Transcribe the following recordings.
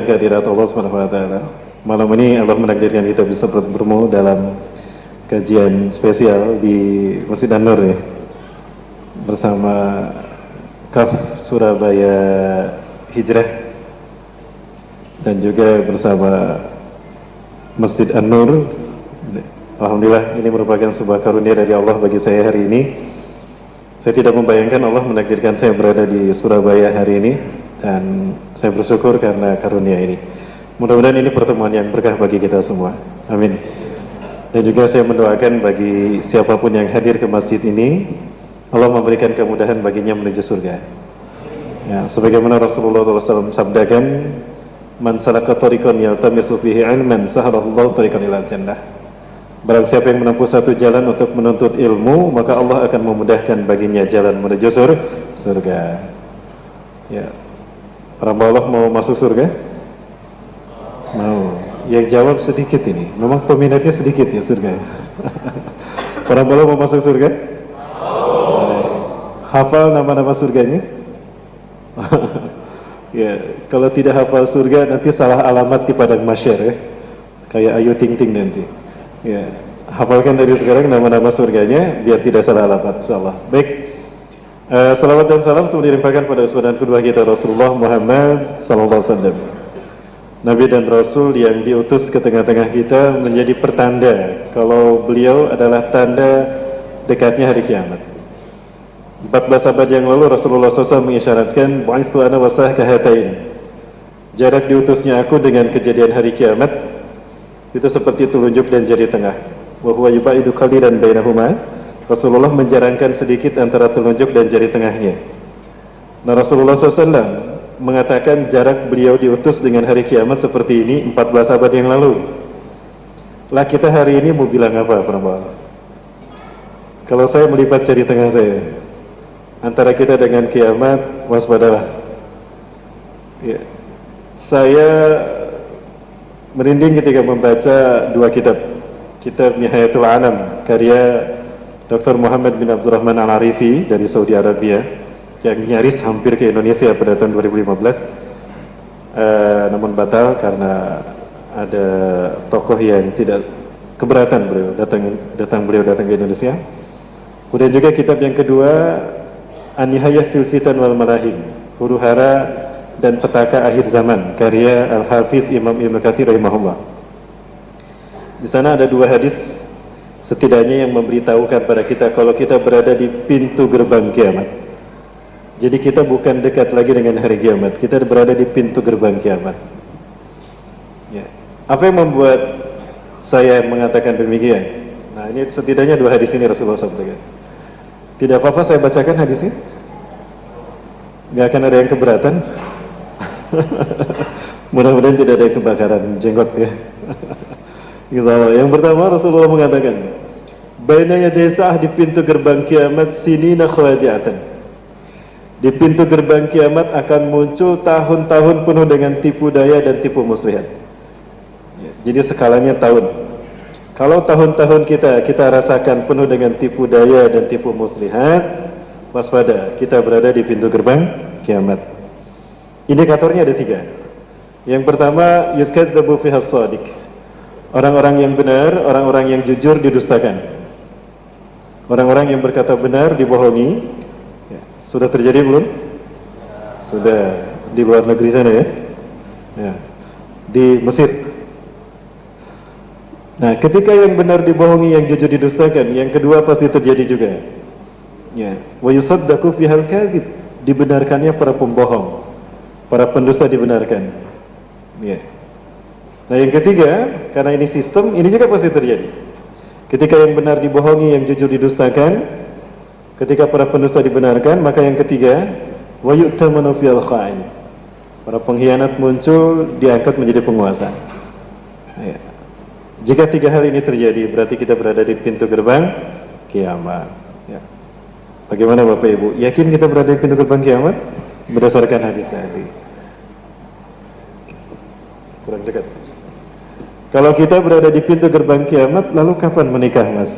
kehadirat Allah Subhanahu wa taala. Malam ini Allah menakdirkan kita bisa bertemu dalam kajian spesial di Masjid An-Nur ya. Bersama KAF Surabaya Hijrah dan juga bersama Masjid An-Nur. Alhamdulillah ini merupakan sebuah karunia dari Allah bagi saya hari ini. Saya tidak membayangkan Allah menakdirkan saya berada di Surabaya hari ini, dan saya bersyukur karena karunia ini. Mudah-mudahan ini pertemuan yang berkah bagi kita semua. Amin. Dan juga saya mendoakan bagi siapapun yang hadir ke masjid ini, Allah memberikan kemudahan baginya menuju surga. Ya, sebagaimana Rasulullah SAW sabdakan, "Man salaka thariqan yaltamisu fihi 'ilman, sahalallahu thariqan ilal jannah." Barang siapa yang menempuh satu jalan untuk menuntut ilmu, maka Allah akan memudahkan baginya jalan menuju surga. Ya. Para Allah mau masuk surga? Mau. Yang jawab sedikit ini. Memang peminatnya sedikit ya surga. Para Allah mau masuk surga? Hafal nama-nama surganya? Ya, kalau tidak hafal surga nanti salah alamat di padang mahsyar ya. Kayak Ayu Ting Ting nanti. Ya, hafalkan dari sekarang nama-nama surganya biar tidak salah alamat insyaallah. Baik. Salawat dan salam semua dilimpahkan pada uswah kedua kita Rasulullah Muhammad sallallahu alaihi wasallam. Nabi dan Rasul yang diutus ke tengah-tengah kita menjadi pertanda kalau beliau adalah tanda dekatnya hari kiamat. 14 abad yang lalu Rasulullah SAW mengisyaratkan bu'istu ana wasah kahatain. Jarak diutusnya aku dengan kejadian hari kiamat itu seperti telunjuk dan jari tengah. Wa huwa yubaidu qalilan bainahuma. Rasulullah menjarangkan sedikit antara telunjuk dan jari tengahnya. Nah, Rasulullah SAW mengatakan jarak beliau diutus dengan hari kiamat seperti ini 14 abad yang lalu. Lah kita hari ini mau bilang apa, Prabowo? Kalau saya melipat jari tengah saya, antara kita dengan kiamat, waspadalah. Ya. Saya merinding ketika membaca dua kitab Nihayatul Anam karya Dr. Muhammad bin Abdurrahman Al-Arifi dari Saudi Arabia yang nyaris hampir ke Indonesia pada tahun 2015, namun batal karena ada tokoh yang tidak keberatan beliau datang ke Indonesia. Kemudian juga kitab yang kedua An-Nihayah fil Fitan wal Malahim, huru hara dan petaka akhir zaman karya Al-Hafiz Imam Ibnu Katsir rahimahullah. Di sana ada dua hadis setidaknya yang memberitahukan pada kita kalau kita berada di pintu gerbang kiamat. Jadi kita bukan dekat lagi dengan hari kiamat, kita berada di pintu gerbang kiamat. Ya. Apa yang membuat saya mengatakan demikian? Nah, ini setidaknya dua hadis ini Rasulullah sampaikan. Tidak apa-apa saya bacakan hadisnya? Nggak akan ada yang keberatan? Mudah-mudahan tidak ada yang kebakaran jenggot ya. Yang pertama Rasulullah mengatakan, baina yaday sa'ah, di pintu gerbang kiamat, sinina khawadi'atan. Di pintu gerbang kiamat akan muncul tahun-tahun penuh dengan tipu daya dan tipu muslihat. Ya, jadi skalanya tahun. Kalau tahun-tahun kita rasakan penuh dengan tipu daya dan tipu muslihat, waspada, kita berada di pintu gerbang kiamat. Indikatornya ada tiga. Yang pertama, yukadzabu fiha shadiq. Orang-orang yang benar, orang-orang yang jujur didustakan. Orang-orang yang berkata benar dibohongi. Ya, sudah terjadi belum? Sudah di luar negeri sana ya. Ya. Di Mesir. Nah, ketika yang benar dibohongi, yang jujur didustakan, yang kedua pasti terjadi juga. Ya, wa yusaddaqu fihal kadzib, dibenarkannya para pembohong, para pendusta dibenarkan. Ya. Nah, yang ketiga, karena ini sistem, ini juga pasti terjadi. Ketika yang benar dibohongi, yang jujur didustakan, ketika para pendusta dibenarkan, maka yang ketiga, wa yu'tamanu fil kha'in, para pengkhianat muncul, diangkat menjadi penguasa. Ya. Jika tiga hal ini terjadi, berarti kita berada di pintu gerbang kiamat. Ya. Bagaimana Bapak Ibu? Yakin kita berada di pintu gerbang kiamat? Berdasarkan hadis tadi. Kurang dekat. Kalau kita berada di pintu gerbang kiamat, lalu kapan menikah, Mas?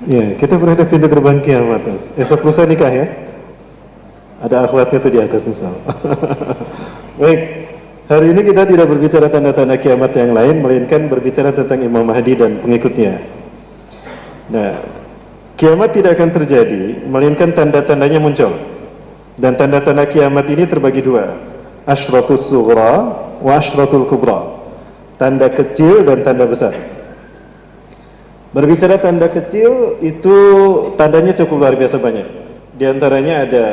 Ya, kita berada di pintu gerbang kiamat, Mas. Esok lusa nikah ya? Ada akhwatnya tuh di atas, insya Allah. Baik, Hari ini kita tidak berbicara tanda-tanda kiamat yang lain, melainkan berbicara tentang Imam Mahdi dan pengikutnya. Nah, kiamat tidak akan terjadi, melainkan tanda-tandanya muncul. Dan tanda-tanda kiamat ini terbagi dua, asyratus sughra wa asyratul kubra. Tanda kecil dan tanda besar. Berbicara tanda kecil, itu tandanya cukup luar biasa banyak. Di antaranya ada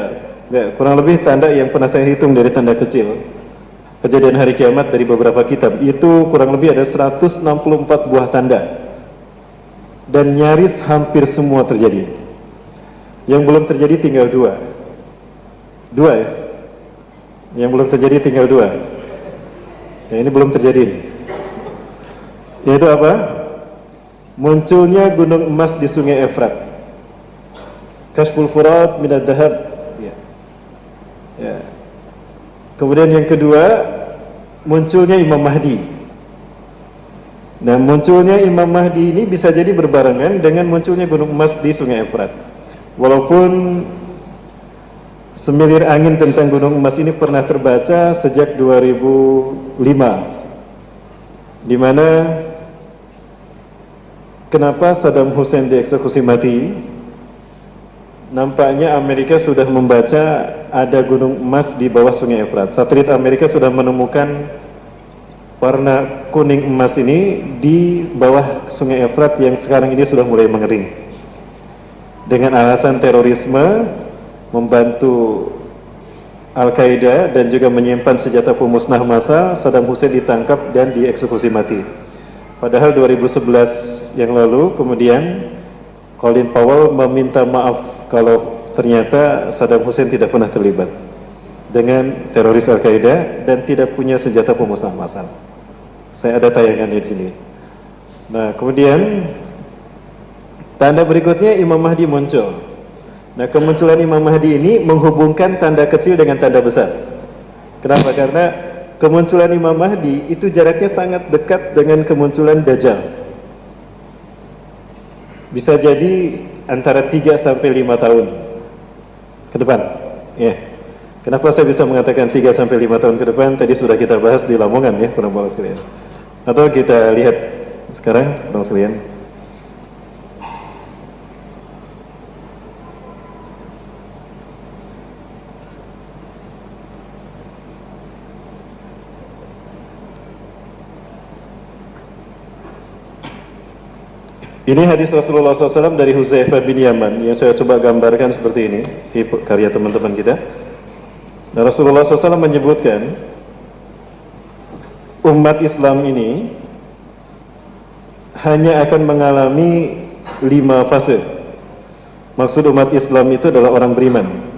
kurang lebih tanda yang pernah saya hitung dari tanda kecil. Kejadian hari kiamat dari beberapa kitab, itu kurang lebih ada 164 buah tanda. Dan nyaris hampir semua terjadi. Yang belum terjadi tinggal dua ya. Yang belum terjadi tinggal dua. Ya, ini belum terjadi. Yaitu apa? Munculnya gunung emas di sungai Efrat. Kashful Furat minad dahab. Ya. Ya. Kemudian yang kedua, munculnya Imam Mahdi. Nah, munculnya Imam Mahdi ini bisa jadi berbarengan dengan munculnya gunung emas di sungai Efrat. Walaupun semilir angin tentang gunung emas ini pernah terbaca sejak 2005, di mana kenapa Saddam Hussein dieksekusi mati. Nampaknya Amerika sudah membaca ada gunung emas di bawah sungai Efrat. Satelit Amerika sudah menemukan warna kuning emas ini di bawah sungai Efrat yang sekarang ini sudah mulai mengering. Dengan alasan terorisme, membantu Al-Qaeda dan juga menyimpan senjata pemusnah massal, Saddam Hussein ditangkap dan dieksekusi mati. Padahal 2011 yang lalu kemudian Colin Powell meminta maaf kalau ternyata Saddam Hussein tidak pernah terlibat dengan teroris Al-Qaeda dan tidak punya senjata pemusnah massal. Saya ada tayangan di sini. Nah, kemudian tanda berikutnya Imam Mahdi muncul. Nah, kemunculan Imam Mahdi ini menghubungkan tanda kecil dengan tanda besar. Kenapa? Karena kemunculan Imam Mahdi itu jaraknya sangat dekat dengan kemunculan Dajjal. Bisa jadi antara 3 sampai 5 tahun ke depan. Ya. Kenapa saya bisa mengatakan 3 sampai 5 tahun ke depan? Tadi sudah kita bahas di Lamongan ya, para sekalian. Atau kita lihat sekarang, para sekalian. Ini hadis Rasulullah SAW dari Hudzaifah bin Yaman yang saya coba gambarkan seperti ini di karya teman-teman kita. Nah, Rasulullah SAW menyebutkan umat Islam ini hanya akan mengalami 5 fase. Maksud umat Islam itu adalah orang beriman.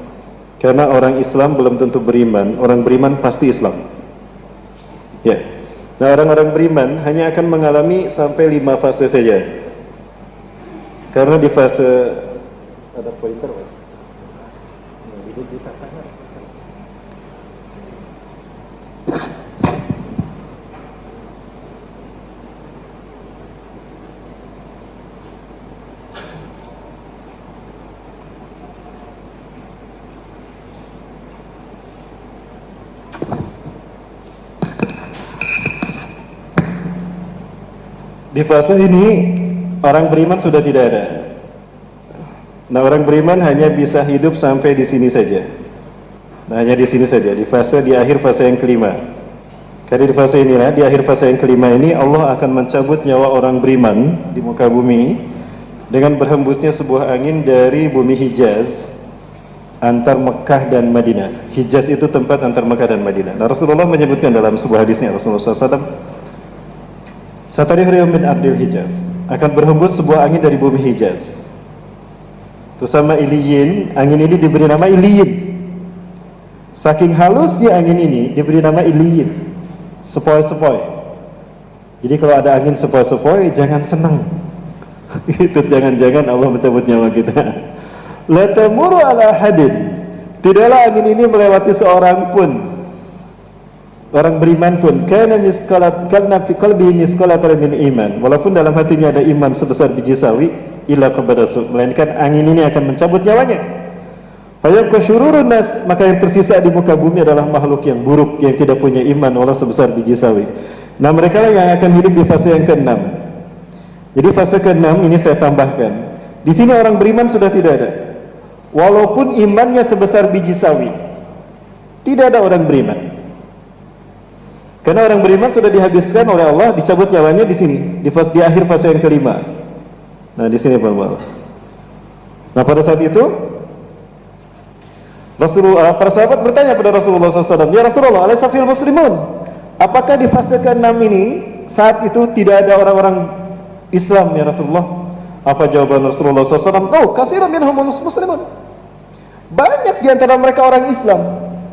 Karena orang Islam belum tentu beriman, orang beriman pasti Islam. Ya. Nah, orang-orang beriman hanya akan mengalami sampai 5 fase saja. Karena di fase ada pointer, Mas. Nah, ini dipasang. Di fase ini orang beriman sudah tidak ada. Nah, orang beriman hanya bisa hidup sampai di sini saja. Nah, hanya di sini saja, di akhir fase yang kelima. Karena di fase inilah, di akhir fase yang kelima ini Allah akan mencabut nyawa orang beriman di muka bumi dengan berhembusnya sebuah angin dari bumi Hijaz antar Mekah dan Madinah. Hijaz itu tempat antar Mekah dan Madinah. Nah, Rasulullah menyebutkan dalam sebuah hadisnya, Rasulullah SAW, Satarih min ardil Hijaz, akan berhembus sebuah angin dari bumi Hijaz. Itu sama Iliyin, angin ini diberi nama Iliyin. Saking halusnya angin ini diberi nama Iliyin, sepoi-sepoi. Jadi kalau ada angin sepoi-sepoi, jangan senang. Itu jangan-jangan Allah mencabut nyawa kita. La tamuru ala hadin, tidaklah angin ini melewati seorang pun, orang beriman pun, kana misqalat kana fi qalbihi misqalatan min iman, walaupun dalam hatinya ada iman sebesar biji sawi, illa qabadasu, melainkan angin ini akan mencabut nyawanya. Fayabqa syururun nas, maka yang tersisa di muka bumi adalah makhluk yang buruk yang tidak punya iman walau sebesar biji sawi. Nah, mereka yang akan hidup di fase yang ke-6. Jadi fase ke-6 ini saya tambahkan. Di sini orang beriman sudah tidak ada. Walaupun imannya sebesar biji sawi, tidak ada orang beriman. Karena orang beriman sudah dihabiskan oleh Allah, dicabut nyawanya di sini, di akhir fase yang ke-5. Nah, di sini Pak. Nah, pada saat itu Rasulullah, para sahabat bertanya pada Rasulullah SAW, ya Rasulullah, alaysa fil muslimun? Apakah di fase ke-6 ini saat itu tidak ada orang-orang Islam ya Rasulullah? Apa jawaban Rasulullah SAW? Oh, katsirun minhum muslimun. Banyak di antara mereka orang Islam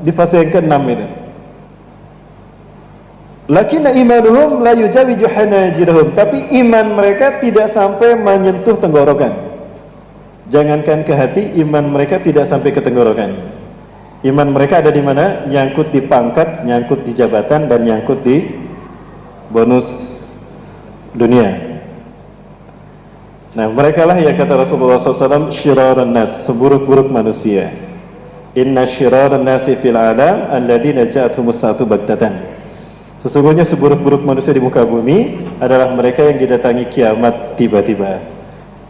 di fase yang ke-6 itu. Lakinna imanuhum la yujawizu hanajirahum, tapi iman mereka tidak sampai menyentuh tenggorokan. Jangankan ke hati, iman mereka tidak sampai ke tenggorokan. Iman mereka ada di mana? Nyangkut di pangkat, nyangkut di jabatan, dan nyangkut di bonus dunia. Nah, mereka lah yang kata Rasulullah SAW, syirarun nas, seburuk-buruk manusia. Inna syirarun nasi fil alam alladhina ja'athumus sa'atu baghtatan. Sesungguhnya seburuk-buruk manusia di muka bumi adalah mereka yang didatangi kiamat tiba-tiba.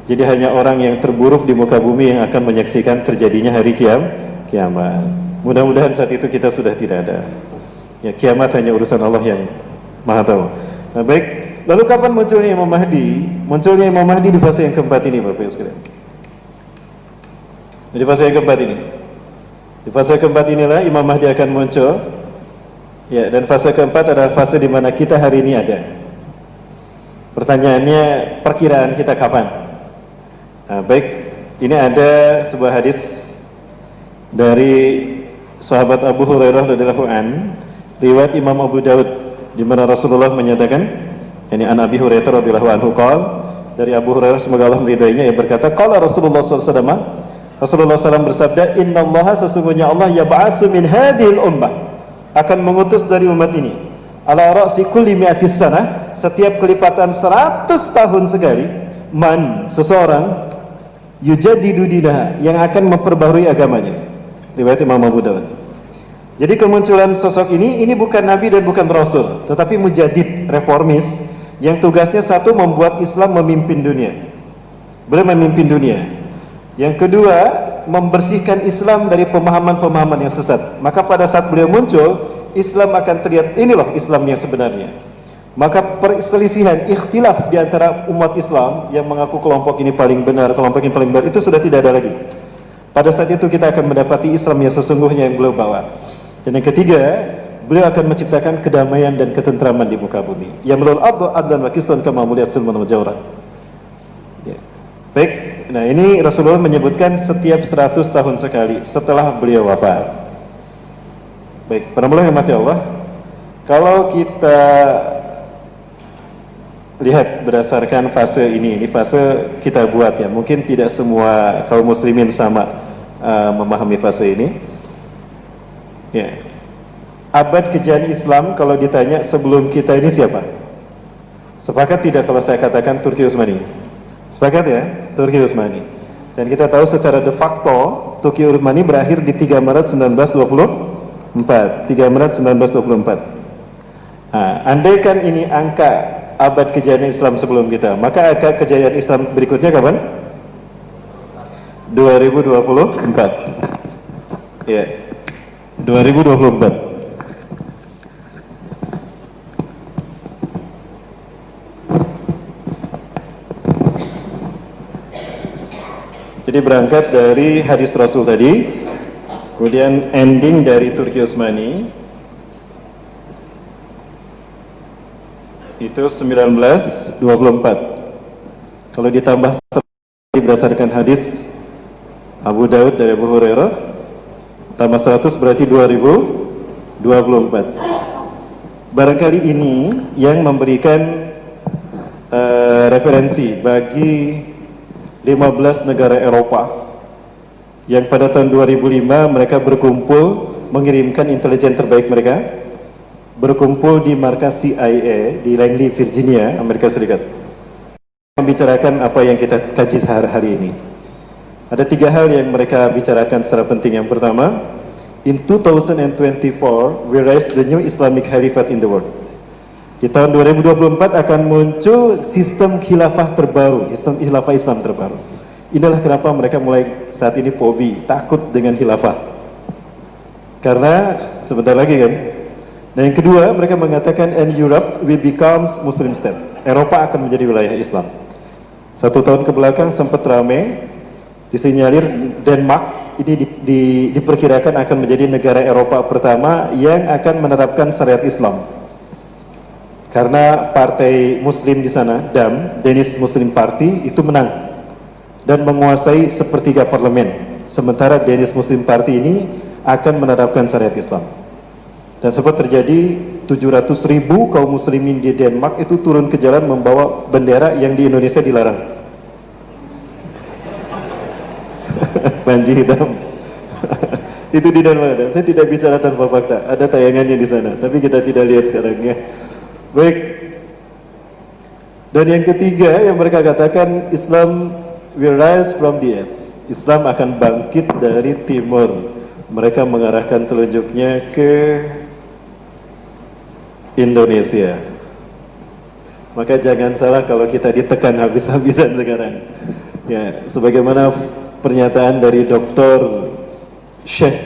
Jadi hanya orang yang terburuk di muka bumi yang akan menyaksikan terjadinya hari kiamat. Mudah-mudahan saat itu kita sudah tidak ada. Ya, kiamat hanya urusan Allah yang Maha tahu. Nah, baik, lalu kapan munculnya Imam Mahdi? Munculnya Imam Mahdi di fase yang keempat ini, Bapak Ibu sekalian. Di fase yang keempat ini. Di fase keempat inilah Imam Mahdi akan muncul. Ya, dan fase keempat adalah fase di mana kita hari ini ada. Pertanyaannya, perkiraan kita kapan? Nah, baik, ini ada sebuah hadis dari sahabat Abu Hurairah radhiyallahu an, riwayat Imam Abu Daud, di mana Rasulullah menyatakan, yani an Abi Hurairah radhiyallahu anhu qala, dari Abu Hurairah semoga Allah meridainya, ia berkata, qala Rasulullah sallallahu alaihi wasallam, Rasulullah SAW bersabda, innallaha, sesungguhnya Allah, yab'atsu min hadhil ummah, akan mengutus dari umat ini, ala ra'si kulli mi'atis sanah, setiap kelipatan 100 tahun sekali, man, seseorang, yujaddidu dinaha, yang akan memperbaharui agamanya. Riwayat Imam Abu Dawud. Jadi kemunculan sosok ini bukan nabi dan bukan rasul, tetapi mujaddid, reformis, yang tugasnya satu, membuat Islam memimpin dunia. Beliau memimpin dunia. Yang kedua, membersihkan Islam dari pemahaman-pemahaman yang sesat. Maka pada saat beliau muncul, Islam akan terlihat, ini loh Islam yang sebenarnya. Maka perselisihan, ikhtilaf di antara umat Islam yang mengaku kelompok ini paling benar, kelompok ini paling benar, itu sudah tidak ada lagi. Pada saat itu kita akan mendapati Islam yang sesungguhnya yang beliau bawa. Dan yang ketiga, beliau akan menciptakan kedamaian dan ketentraman di muka bumi. Ya melul abdu adlan wa qistan kama muliyat sulman wa jawra. Ya. Baik, nah ini Rasulullah menyebutkan setiap 100 tahun sekali setelah beliau wafat. Baik, para mulai mati Allah, kalau kita lihat berdasarkan fase ini fase kita buat ya, mungkin tidak semua kaum muslimin sama memahami fase ini. Ya, abad kejayaan Islam kalau ditanya sebelum kita ini siapa? Sepakat tidak kalau saya katakan Turki Utsmani? Sepakat ya, Turki Utsmani. Dan kita tahu secara de facto Turki Utsmani berakhir di 3 Maret 1924. 3 Maret 1924. Nah, andaikan ini angka abad kejayaan Islam sebelum kita, maka angka kejayaan Islam berikutnya kapan? 2024. Ya, 2024. Jadi berangkat dari hadis Rasul tadi, kemudian ending dari Turki Utsmani itu 1924. Kalau ditambah berdasarkan hadis Abu Daud dari Abu Hurairah, tambah 100 berarti 2024. Barangkali ini yang memberikan referensi bagi 15 negara Eropa yang pada tahun 2005 mereka berkumpul mengirimkan intelijen terbaik mereka, berkumpul di markas CIA di Langley, Virginia, Amerika Serikat, membicarakan apa yang kita kaji sehari-hari ini. Ada 3 hal yang mereka bicarakan secara penting. Yang pertama, in 2024 we raise the new Islamic Caliphate in the world. Di tahun 2024 akan muncul sistem khilafah terbaru, sistem khilafah Islam terbaru. Inilah kenapa mereka mulai saat ini fobi, takut dengan khilafah. Karena sebentar lagi kan. Dan yang kedua, mereka mengatakan and Europe will becomes Muslim state. Eropa akan menjadi wilayah Islam. 1 tahun ke belakang sempat ramai, disinyalir Denmark ini diperkirakan akan menjadi negara Eropa pertama yang akan menerapkan syariat Islam. Karena partai Muslim di sana, DAM, Danish Muslim Party, itu menang dan menguasai sepertiga parlemen. Sementara Danish Muslim Party ini akan menerapkan syariat Islam. Dan sempat terjadi 700.000 kaum muslimin di Denmark itu turun ke jalan membawa bendera yang di Indonesia dilarang. Panji hitam. Itu di Denmark. Saya tidak bicara tanpa fakta. Ada tayangannya di sana, tapi kita tidak lihat sekarang ya. Baik. Dan yang ketiga yang mereka katakan, Islam will rise from the east. Islam akan bangkit dari timur. Mereka mengarahkan telunjuknya ke Indonesia. Maka jangan salah kalau kita ditekan habis-habisan sekarang. Ya, sebagaimana pernyataan dari Dr. Syekh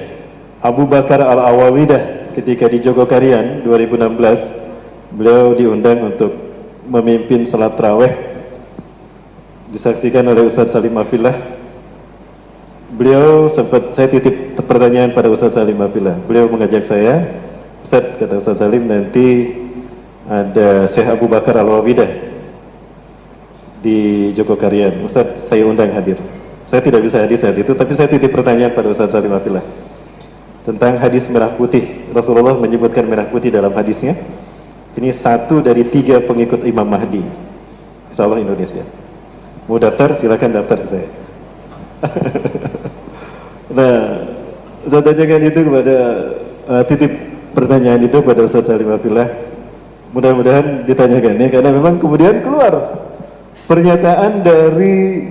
Abu Bakar Al-Awawidah ketika di Jogokarian 2016. Beliau diundang untuk memimpin salat tarawih, disaksikan oleh Ustaz Salim Afillah. Beliau sempat, saya titip pertanyaan pada Ustaz Salim Afillah. Beliau mengajak saya, Ustaz, kata Ustaz Salim, nanti ada Syekh Abu Bakar Al-Awawidah di Jogokarian. Ustaz, saya undang hadir. Saya tidak bisa hadir saat itu, tapi saya titip pertanyaan pada Ustaz Salim Afillah tentang hadis merah putih. Rasulullah menyebutkan merah putih dalam hadisnya. Ini 1 dari 3 pengikut Imam Mahdi, insya Allah Indonesia. Mau daftar, silakan daftar ke saya. Nah, saya tanyakan itu kepada titip pertanyaan itu pada Ustaz Salim Afillah. Mudah-mudahan ditanyakan ya, karena memang kemudian keluar pernyataan dari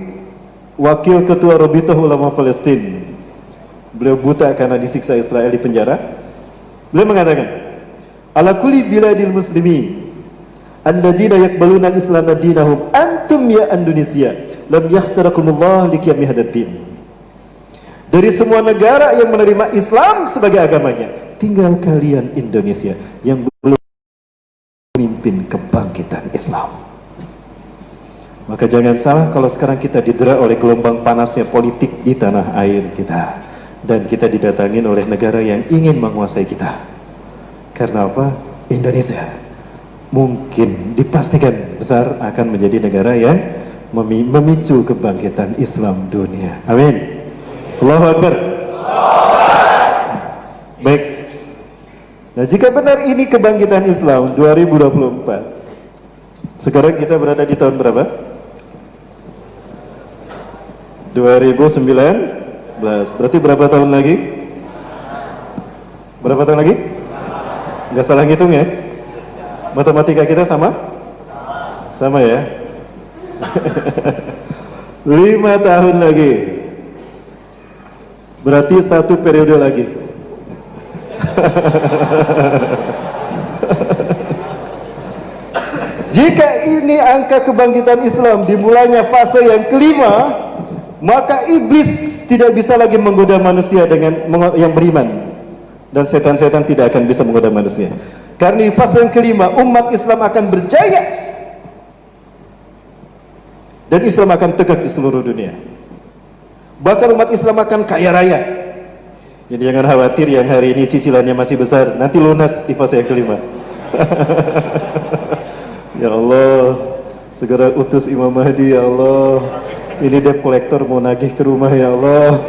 Wakil Ketua Rabithah Ulama Palestina. Beliau buta karena disiksa Israel di penjara. Beliau mengatakan, ala kulli biladil muslimin alladzina yaqbaluna al-islam dinahum antum ya Indonesia lam yahtarakumullah liqiyami hadaddin. Dari semua negara yang menerima Islam sebagai agamanya, tinggal kalian Indonesia yang belum memimpin kebangkitan Islam. Maka jangan salah kalau sekarang kita didera oleh gelombang panasnya politik di tanah air kita, dan kita didatangin oleh negara yang ingin menguasai kita. Karena apa? Indonesia mungkin dipastikan besar akan menjadi negara yang memicu kebangkitan Islam dunia. Amin. Allahu Akbar. Baik. Nah, jika benar ini kebangkitan Islam 2024, sekarang kita berada di tahun berapa? 2019. Berarti berapa tahun lagi? Berapa tahun lagi? Nggak salah ngitung ya? Matematika kita sama? Sama ya? 5 tahun lagi. Berarti 1 periode lagi. Jika ini angka kebangkitan Islam dimulainya fase yang kelima, maka iblis tidak bisa lagi menggoda manusia dengan yang beriman. Dan setan-setan tidak akan bisa menggoda manusia. Karena di fase yang kelima, umat Islam akan berjaya. Dan Islam akan tegak di seluruh dunia. Bahkan umat Islam akan kaya raya. Jadi jangan khawatir yang hari ini cicilannya masih besar, nanti lunas di fase yang kelima. Ya Allah, segera utus Imam Mahdi ya Allah. Ini debt collector mau nagih ke rumah ya Allah.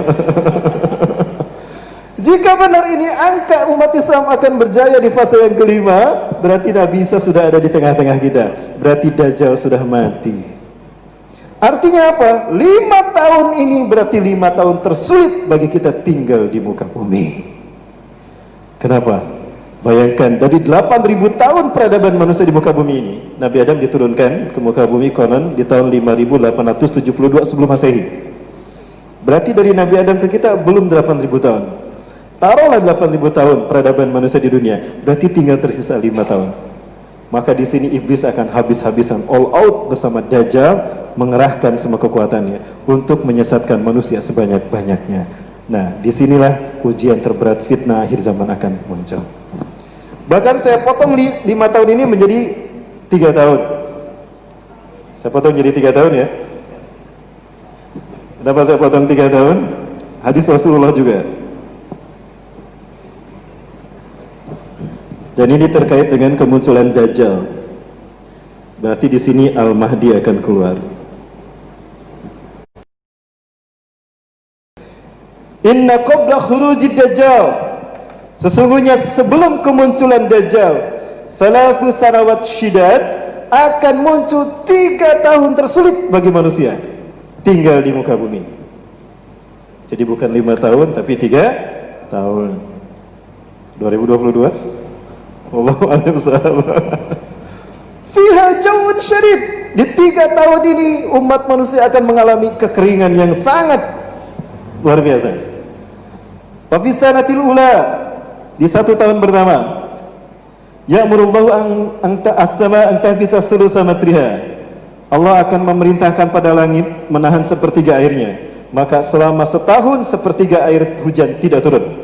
Jika benar ini angka umat Islam akan berjaya di fase yang kelima, berarti Nabi Isa sudah ada di tengah-tengah kita. Berarti Dajjal sudah mati. Artinya apa? 5 tahun ini berarti 5 tahun tersulit bagi kita tinggal di muka bumi. Kenapa? Bayangkan, dari 8.000 tahun peradaban manusia di muka bumi ini, Nabi Adam diturunkan ke muka bumi konon di tahun 5.872 sebelum Masehi. Berarti dari Nabi Adam ke kita belum 8.000 tahun. Taruhlah 8.000 tahun peradaban manusia di dunia, berarti tinggal tersisa 5 tahun. Maka di sini iblis akan habis-habisan, all out bersama Dajjal, mengerahkan semua kekuatannya untuk menyesatkan manusia sebanyak-banyaknya. Nah, disinilah ujian terberat fitnah akhir zaman akan muncul. Bahkan saya potong 5 tahun ini menjadi 3 tahun. Saya potong jadi 3 tahun ya. Kenapa saya potong 3 tahun? Hadis Rasulullah juga. Dan ini terkait dengan kemunculan Dajjal. Berarti di sini Al-Mahdi akan keluar. Inna qabla khurujid Dajjal, sesungguhnya sebelum kemunculan Dajjal, salatu sanawat syidad, akan muncul 3 tahun tersulit bagi manusia tinggal di muka bumi. Jadi bukan 5 tahun tapi 3 tahun. 2022. Wallahu a'lam bishawab. Fiha jawun syadid. Di 3 tahun ini umat manusia akan mengalami kekeringan yang sangat luar biasa. Wa fi sanatil ula, di 1 tahun pertama, ya'murullahu an ta'assama an tahbisa sulusa matriha. Allah akan memerintahkan pada langit menahan sepertiga airnya, maka selama setahun sepertiga air hujan tidak turun.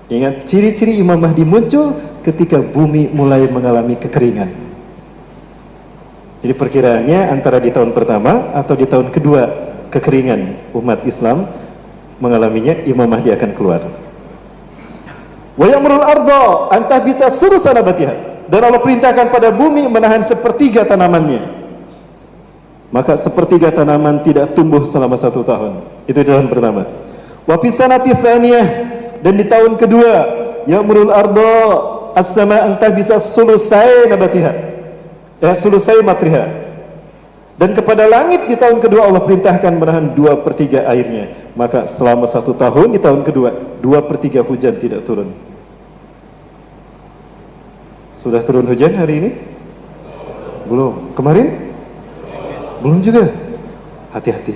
Ingat, ciri-ciri Imam Mahdi muncul ketika bumi mulai mengalami kekeringan. Jadi perkiraannya antara di tahun pertama atau di tahun kedua kekeringan umat Islam mengalaminya, Imam Mahdi akan keluar. Wa ya'murul arda an tahbita sulusa nabatiha. Dan Allah perintahkan pada bumi menahan sepertiga tanamannya, maka sepertiga tanaman tidak tumbuh selama 1 tahun. Itu di tahun pertama. Wa fi sanati tsaniyah, dan di tahun kedua, ya'murul arda as-sama an tahbisa sulusai nabatiha, sulusai matriha. Dan kepada langit di tahun kedua Allah perintahkan menahan 2/3 airnya, maka selama 1 tahun di tahun kedua 2/3 hujan tidak turun. Sudah turun hujan hari ini? Belum. Kemarin? Belum juga. Hati-hati.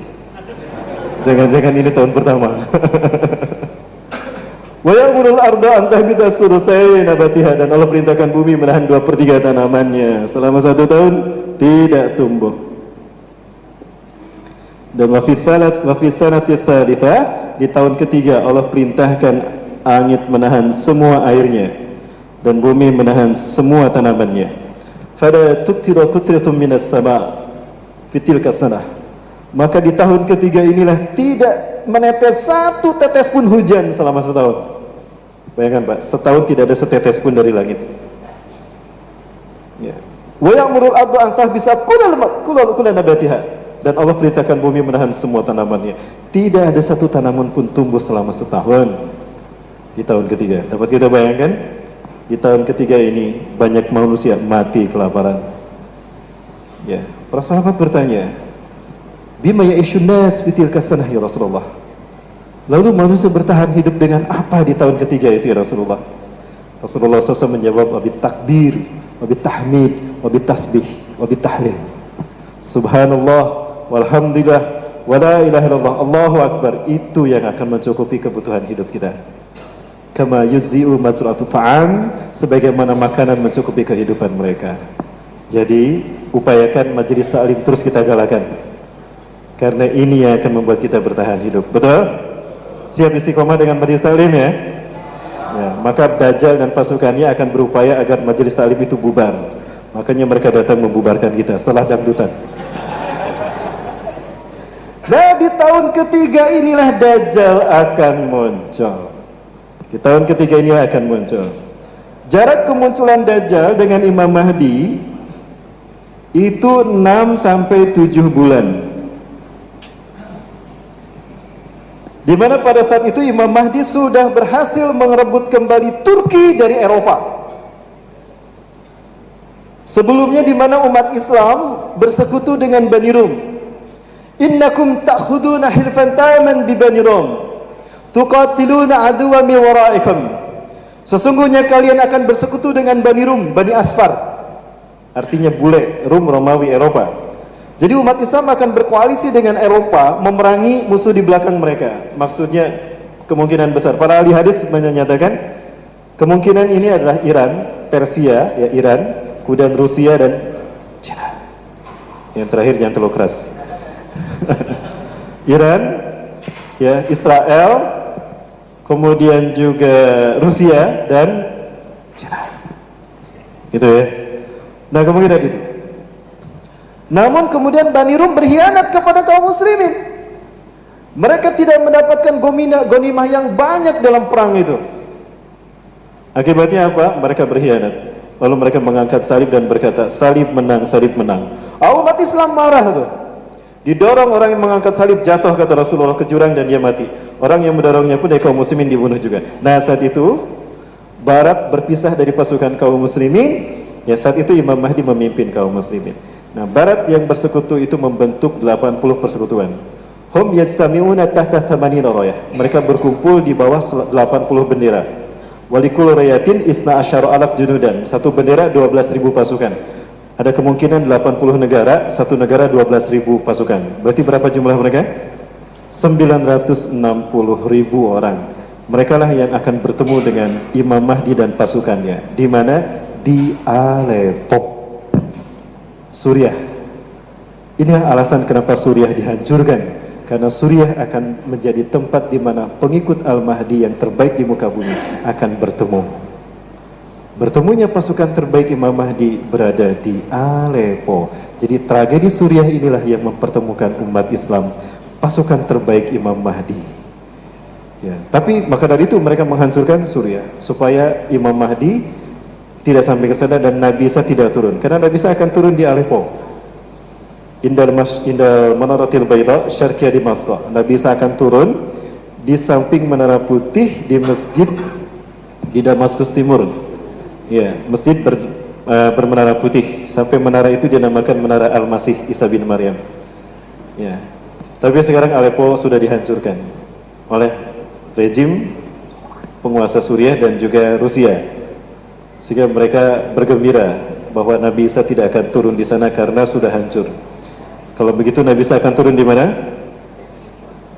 Jangan-jangan ini tahun pertama. Wa ya'murul arda an tahbita sulusai nabatiha, dan Allah perintahkan bumi menahan 2/3 tanamannya. Selama 1 tahun tidak tumbuh. Dan wa fi sanati tsalitsah, di tahun ketiga Allah perintahkan langit menahan semua airnya dan bumi menahan semua tanamannya. Fala tuqtiru qutratun minas sama' fi tilka sanah, maka di tahun ketiga inilah tidak menetes 1 tetes pun hujan selama setahun. Bayangkan Pak, setahun tidak ada setetes pun dari langit. Ya. Wa ya'murul arda an tahbisa kullal nabatiha, dan Allah perintahkan bumi menahan semua tanamannya. Tidak ada 1 tanaman pun tumbuh selama setahun di tahun ketiga. Dapat kita bayangkan? Di tahun ketiga ini banyak manusia mati kelaparan. Ya, para sahabat bertanya, bima ya'ishun nas fi tilka sanah ya Rasulullah? Lalu manusia bertahan hidup dengan apa di tahun ketiga itu ya Rasulullah? Rasulullah SAW menjawab, wabit takbir, wabit tahmid, wabit tasbih, wabit tahlil. Subhanallah, walhamdulillah, wa la ilaha illallah, Allahu Akbar. Itu yang akan mencukupi kebutuhan hidup kita. Kama yuzzi'u mazra'atu ta'am, sebagaimana makanan mencukupi kehidupan mereka. Jadi upayakan majelis taklim terus kita galakan, karena ini yang akan membuat kita bertahan hidup. Betul? Siap istiqomah dengan majelis taklim ya? Ya, maka Dajjal dan pasukannya akan berupaya agar majelis taklim itu bubar. Makanya mereka datang membubarkan kita setelah dangdutan. Nah, di tahun ketiga inilah Dajjal akan muncul. Di tahun ketiga inilah akan muncul. Jarak kemunculan Dajjal dengan Imam Mahdi itu 6 sampai 7 bulan. Di mana pada saat itu Imam Mahdi sudah berhasil merebut kembali Turki dari Eropa. Sebelumnya di mana umat Islam bersekutu dengan Bani Rum. Innakum ta'khuduna hilfan taman bi Bani Rum, tuqatiluna aduwa min waraikum. Sesungguhnya kalian akan bersekutu dengan Bani Rum, Bani Asfar. Artinya bule, Rum Romawi Eropa. Jadi umat Islam akan berkoalisi dengan Eropa memerangi musuh di belakang mereka. Maksudnya kemungkinan besar. Para ahli hadis menyatakan kemungkinan ini adalah Iran, Persia, ya Iran, kemudian Rusia dan China. Yang terakhir jangan terlalu keras. Iran, ya Israel, kemudian juga Rusia dan China. Gitu ya. Nah kemungkinan itu. Namun kemudian Bani Rum berkhianat kepada kaum muslimin. Mereka tidak mendapatkan ghanimah yang banyak dalam perang itu. Akibatnya apa? Mereka berkhianat. Lalu mereka mengangkat salib dan berkata, salib menang, salib menang. Umat Islam marah tuh. Didorong orang yang mengangkat salib, jatuh kata Rasulullah ke jurang dan dia mati. Orang yang mendorongnya pun dari kaum muslimin dibunuh juga. Nah saat itu Barat berpisah dari pasukan kaum muslimin. Ya saat itu Imam Mahdi memimpin kaum muslimin. Nah, Barat yang bersekutu itu membentuk 80 persekutuan. Hum yajtami'una tahta thamanina rayah. Mereka berkumpul di bawah 80 bendera. Walikul rayatin isna asyara alaf junudan. Satu bendera 12.000 pasukan. Ada kemungkinan 80 negara, satu negara 12.000 pasukan. Berarti berapa jumlah mereka? 960.000 orang. Mereka lah yang akan bertemu dengan Imam Mahdi dan pasukannya. Di mana? Di Aleppo, Suriah. Inilah alasan kenapa Suriah dihancurkan, karena Suriah akan menjadi tempat di mana pengikut Al-Mahdi yang terbaik di muka bumi akan bertemu. Bertemunya pasukan terbaik Imam Mahdi berada di Aleppo. Jadi tragedi Suriah inilah yang mempertemukan umat Islam, pasukan terbaik Imam Mahdi. Ya, tapi maka dari itu mereka menghancurkan Suriah supaya Imam Mahdi tidak sampai ke sana dan Nabi Isa tidak turun. Karena Nabi Isa akan turun di Aleppo. Indal Manaratil Baida Syarqiyah Damaskus. Nabi Isa akan turun di samping Menara Putih di masjid di Damaskus Timur. Ya, masjid bermenara putih. Sampai menara itu dinamakan Menara Al-Masih Isa bin Maryam. Ya. Tapi sekarang Aleppo sudah dihancurkan oleh rejim penguasa Suriah dan juga Rusia. Sehingga mereka bergembira bahwa Nabi Isa tidak akan turun di sana karena sudah hancur. Kalau begitu Nabi Isa akan turun di mana?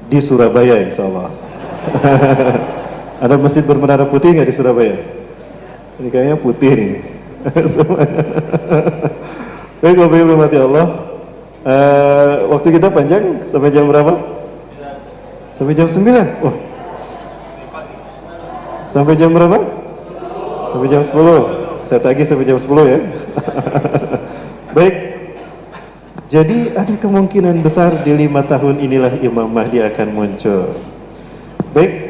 Di Surabaya insya Allah. Ada masjid bermenara putih nggak di Surabaya? Ini kayaknya putih nih. Baik Bapak Ibu mati Allah. Waktu kita panjang sampai jam berapa? Sampai jam 9. Wah. Sampai jam berapa? Sampai jam 10. Saya tagih sampai jam 10 ya. Baik. Jadi ada kemungkinan besar di 5 tahun inilah Imam Mahdi akan muncul. Baik.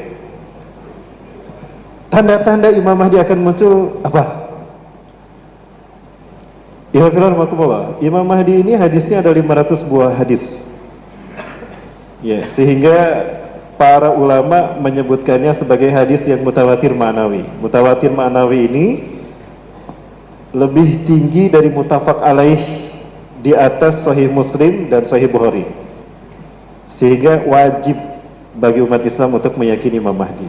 Tanda-tanda Imam Mahdi akan muncul apa? Imam Mahdi ini hadisnya ada 500 buah hadis. Ya, sehingga para ulama menyebutkannya sebagai hadis yang mutawatir ma'nawi. Mutawatir ma'nawi ini lebih tinggi dari muttafaq alaih, di atas Sahih Muslim dan Sahih Bukhari. Sehingga wajib bagi umat Islam untuk meyakini Imam Mahdi.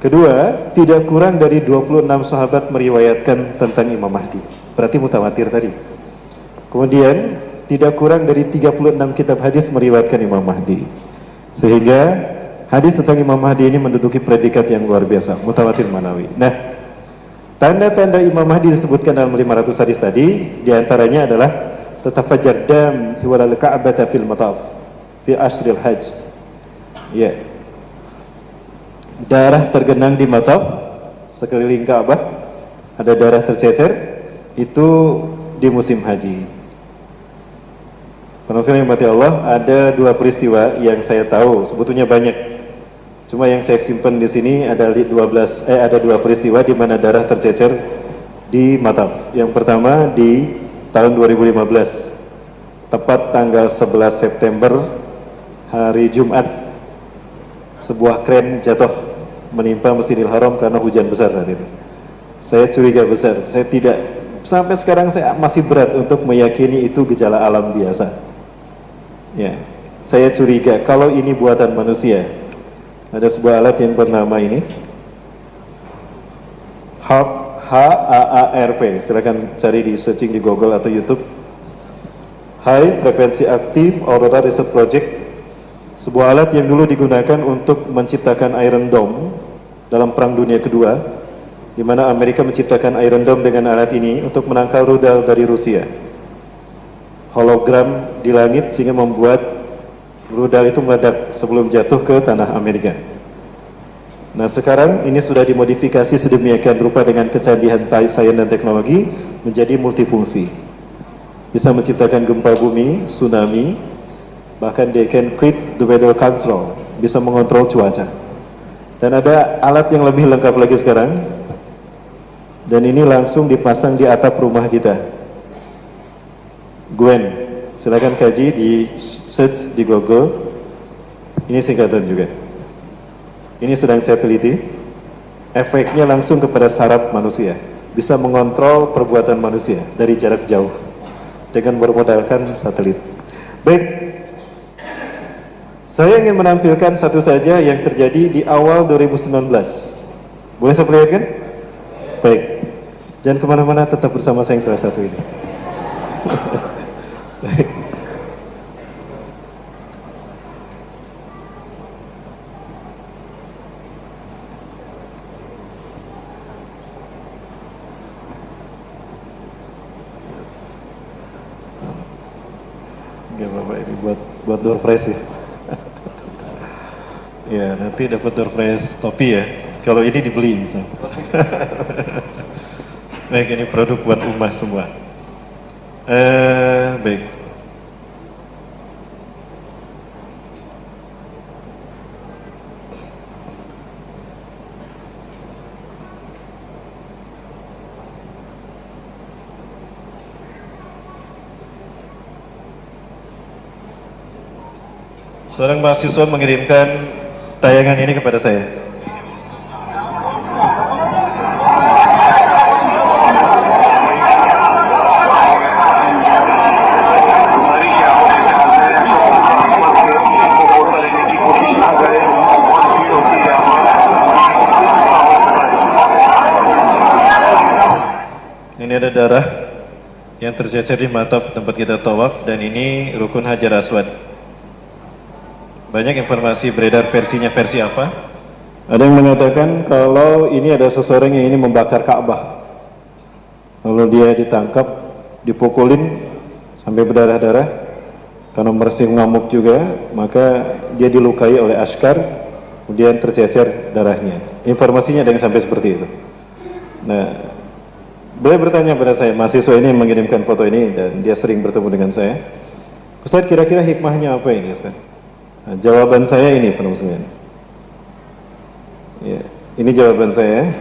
Kedua, tidak kurang dari 26 sahabat meriwayatkan tentang Imam Mahdi. Berarti mutawatir tadi. Kemudian, tidak kurang dari 36 kitab hadis meriwayatkan Imam Mahdi. Sehingga hadis tentang Imam Mahdi ini menduduki predikat yang luar biasa, mutawatir ma'nawi. Nah, tanda-tanda Imam Mahdi disebutkan dalam 500 hadis tadi, diantaranya adalah tatafajjar dam hiwalal ka'bata fil mataf fi ashril hajj. Ya. Darah tergenang di mataf sekeliling Ka'bah, ada darah tercecer, itu di musim haji. Penasaran yang mati Allah, ada 2 peristiwa yang saya tahu, sebetulnya banyak. Cuma yang saya simpan di sini ada 2 peristiwa di mana darah tercecer di mataf. Yang pertama di tahun 2015, tepat tanggal 11 September, hari Jumat, sebuah kren jatuh menimpa Masjidil Haram karena hujan besar saat itu. Saya curiga besar, saya tidak, sampai sekarang saya masih berat untuk meyakini itu gejala alam biasa. Ya, saya curiga kalau ini buatan manusia. Ada sebuah alat yang bernama ini HAARP, silakan cari di searching di Google atau YouTube. High Frequency Active Aurora Research Project, sebuah alat yang dulu digunakan untuk menciptakan Iron Dome dalam Perang Dunia Kedua, di mana Amerika menciptakan Iron Dome dengan alat ini untuk menangkal rudal dari Rusia. Hologram di langit sehingga membuat rudal itu meledak sebelum jatuh ke tanah Amerika. Nah, sekarang ini sudah dimodifikasi sedemikian rupa dengan kecanggihan sains dan teknologi menjadi multifungsi. Bisa menciptakan gempa bumi, tsunami, bahkan they can create the weather control, bisa mengontrol cuaca. Dan ada alat yang lebih lengkap lagi sekarang, dan ini langsung dipasang di atap rumah kita. Gwen, silakan kaji di search di Google. Ini singkatan juga. Ini sedang saya teliti. Efeknya langsung kepada saraf manusia, bisa mengontrol perbuatan manusia dari jarak jauh dengan bermodalkan satelit. Baik, saya ingin menampilkan satu saja yang terjadi di awal 2019. Boleh saya perlihatkan? Baik, jangan kemana-mana, tetap bersama saya yang salah satu ini. Baik. Gak apa-apa, ini buat door prize ya. Ya, nanti dapat door prize topi ya. Kalau ini dibeli bisa. Baik, ini produk buat umat semua. Baik. Seorang mahasiswa mengirimkan tayangan ini kepada saya. Ini ada darah yang tercecer di mataf tempat kita tawaf, dan ini rukun Hajar Aswad. Banyak informasi beredar, versinya versi apa? Ada yang mengatakan kalau ini ada seseorang yang ini membakar Ka'bah, lalu dia ditangkap, dipukulin sampai berdarah-darah karena masih ngamuk juga, maka dia dilukai oleh askar, kemudian tercecer darahnya. Informasinya ada yang sampai seperti itu. Nah, boleh bertanya pada saya, mahasiswa ini mengirimkan foto ini dan dia sering bertemu dengan saya. Ustaz, kira-kira hikmahnya apa ini, Ustaz? Nah, jawaban saya ini, penuh sekalian. Ya, ini jawaban saya.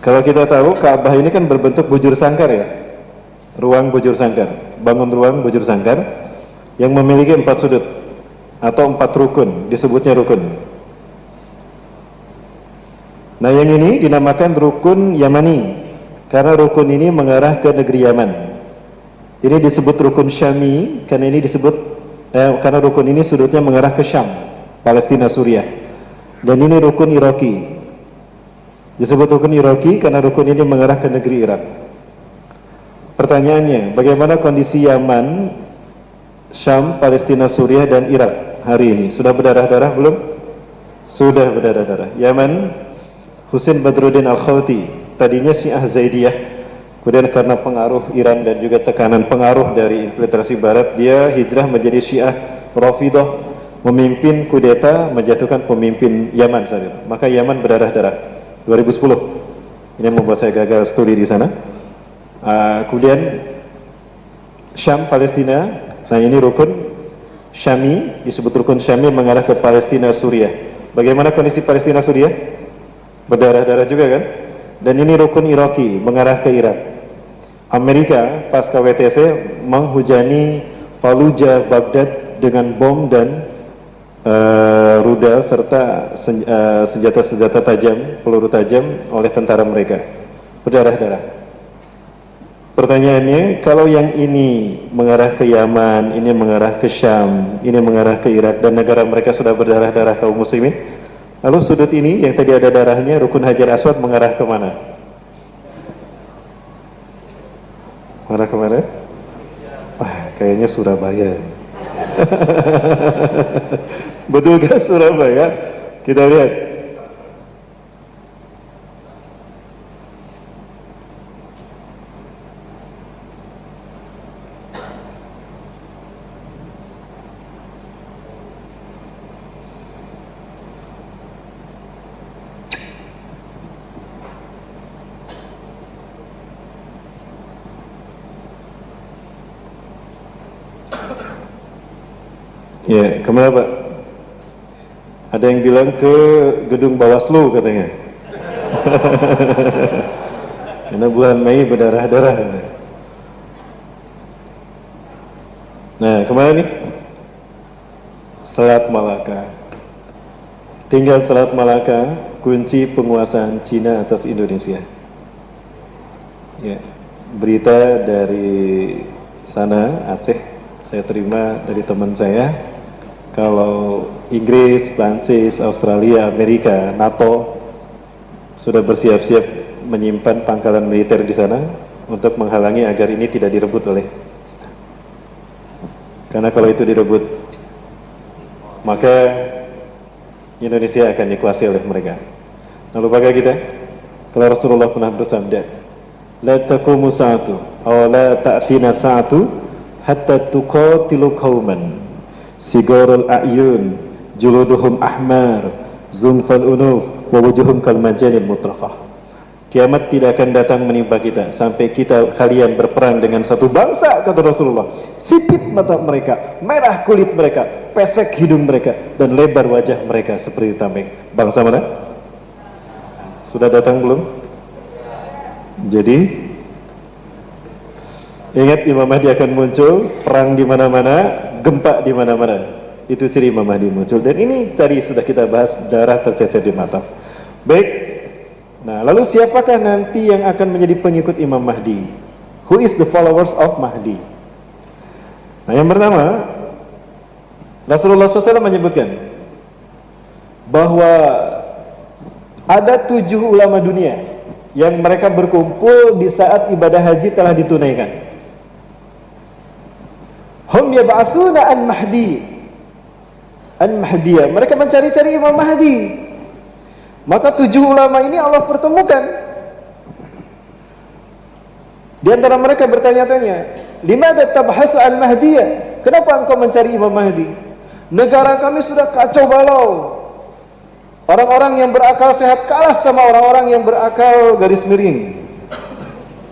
Kalau kita tahu Ka'bah ini kan berbentuk bujur sangkar ya, ruang bujur sangkar, bangun ruang bujur sangkar yang memiliki 4 sudut atau 4 rukun, disebutnya rukun. Nah, yang ini dinamakan rukun Yamani karena rukun ini mengarah ke negeri Yaman. Ini disebut rukun Syami karena ini disebut karena rukun ini sudutnya mengarah ke Syam, Palestina, Suriah. Dan ini rukun Iraki. Disebut rukun Iraki karena rukun ini mengarah ke negeri Irak. Pertanyaannya, bagaimana kondisi Yaman, Syam, Palestina, Suriah, dan Irak hari ini? Sudah berdarah-darah belum? Sudah berdarah-darah. Yaman, Husain Badruddin Al-Khawti, tadinya Syiah Zaidiyah, kemudian karena pengaruh Iran dan juga tekanan pengaruh dari infiltrasi Barat, dia hijrah menjadi Syiah Rafidah, memimpin kudeta, menjatuhkan pemimpin Yaman saat itu. Maka Yaman berdarah-darah. 2010. Ini yang membuat saya gagal studi di sana. Kemudian Syam, Palestina. Nah, ini rukun Syami, disebut rukun Syami mengarah ke Palestina, Suriah. Bagaimana kondisi Palestina, Suriah? Berdarah-darah juga kan? Dan ini rukun Iraki mengarah ke Irak. Amerika pasca WTC menghujani Fallujah, Baghdad dengan bom dan rudal serta senjata-senjata tajam, peluru tajam oleh tentara mereka. Berdarah-darah. Pertanyaannya, kalau yang ini mengarah ke Yaman, ini mengarah ke Syam, ini mengarah ke Irak, dan negara mereka sudah berdarah-darah kaum muslimin, lalu sudut ini yang tadi ada darahnya, rukun Hajar Aswad, mengarah kemana? Mengarah kemana? kayaknya Surabaya. Betulkah Surabaya? Kita lihat. Ya, kemana Pak? Ada yang bilang ke gedung Bawaslu katanya. Karena bulan Mei berdarah-darah. Nah, kemana nih? Selat Malaka. Tinggal Selat Malaka, kunci penguasaan Cina atas Indonesia. Ya, berita dari sana, Aceh, saya terima dari teman saya. Kalau Inggris, Prancis, Australia, Amerika, NATO sudah bersiap-siap menyimpan pangkalan militer di sana untuk menghalangi agar ini tidak direbut oleh China. Karena kalau itu direbut, maka Indonesia akan dikuasai oleh mereka. Nah, lupakah kita? Kalau Rasulullah pernah bersabda, "La taqumu sa'atu aw la ta'tina sa'atu hatta tuqatilu qauman sigorul a'yun juluduhum ahmar zunfal unuf wa wujuhum kal majanil mutrafah." Kiamat tidak akan datang menimpa kita sampai kalian berperang dengan satu bangsa, kata Rasulullah. Sipit mata mereka, merah kulit mereka, pesek hidung mereka, dan lebar wajah mereka seperti tameng. Bangsa mana? Sudah datang belum? Jadi ingat, Imam Mahdi akan muncul, perang di mana-mana, gempa di mana-mana. Itu ciri Imam Mahdi muncul. Dan ini tadi sudah kita bahas, darah tercecer di mata. Baik. Nah, lalu siapakah nanti yang akan menjadi pengikut Imam Mahdi? Who is the followers of Mahdi? Nah, yang pertama, Rasulullah SAW menyebutkan bahwa ada 7 ulama dunia yang mereka berkumpul di saat ibadah haji telah ditunaikan. Hum yab'asuna an-Mahdi, an-Mahdiyah. Mereka mencari-cari Imam Mahdi. Maka 7 ulama ini Allah pertemukan. Di antara mereka bertanya-tanya, "Limadza tabhasu an-Mahdiyah?" Kenapa engkau mencari Imam Mahdi? Negara kami sudah kacau balau. Orang-orang yang berakal sehat kalah sama orang-orang yang berakal garis miring.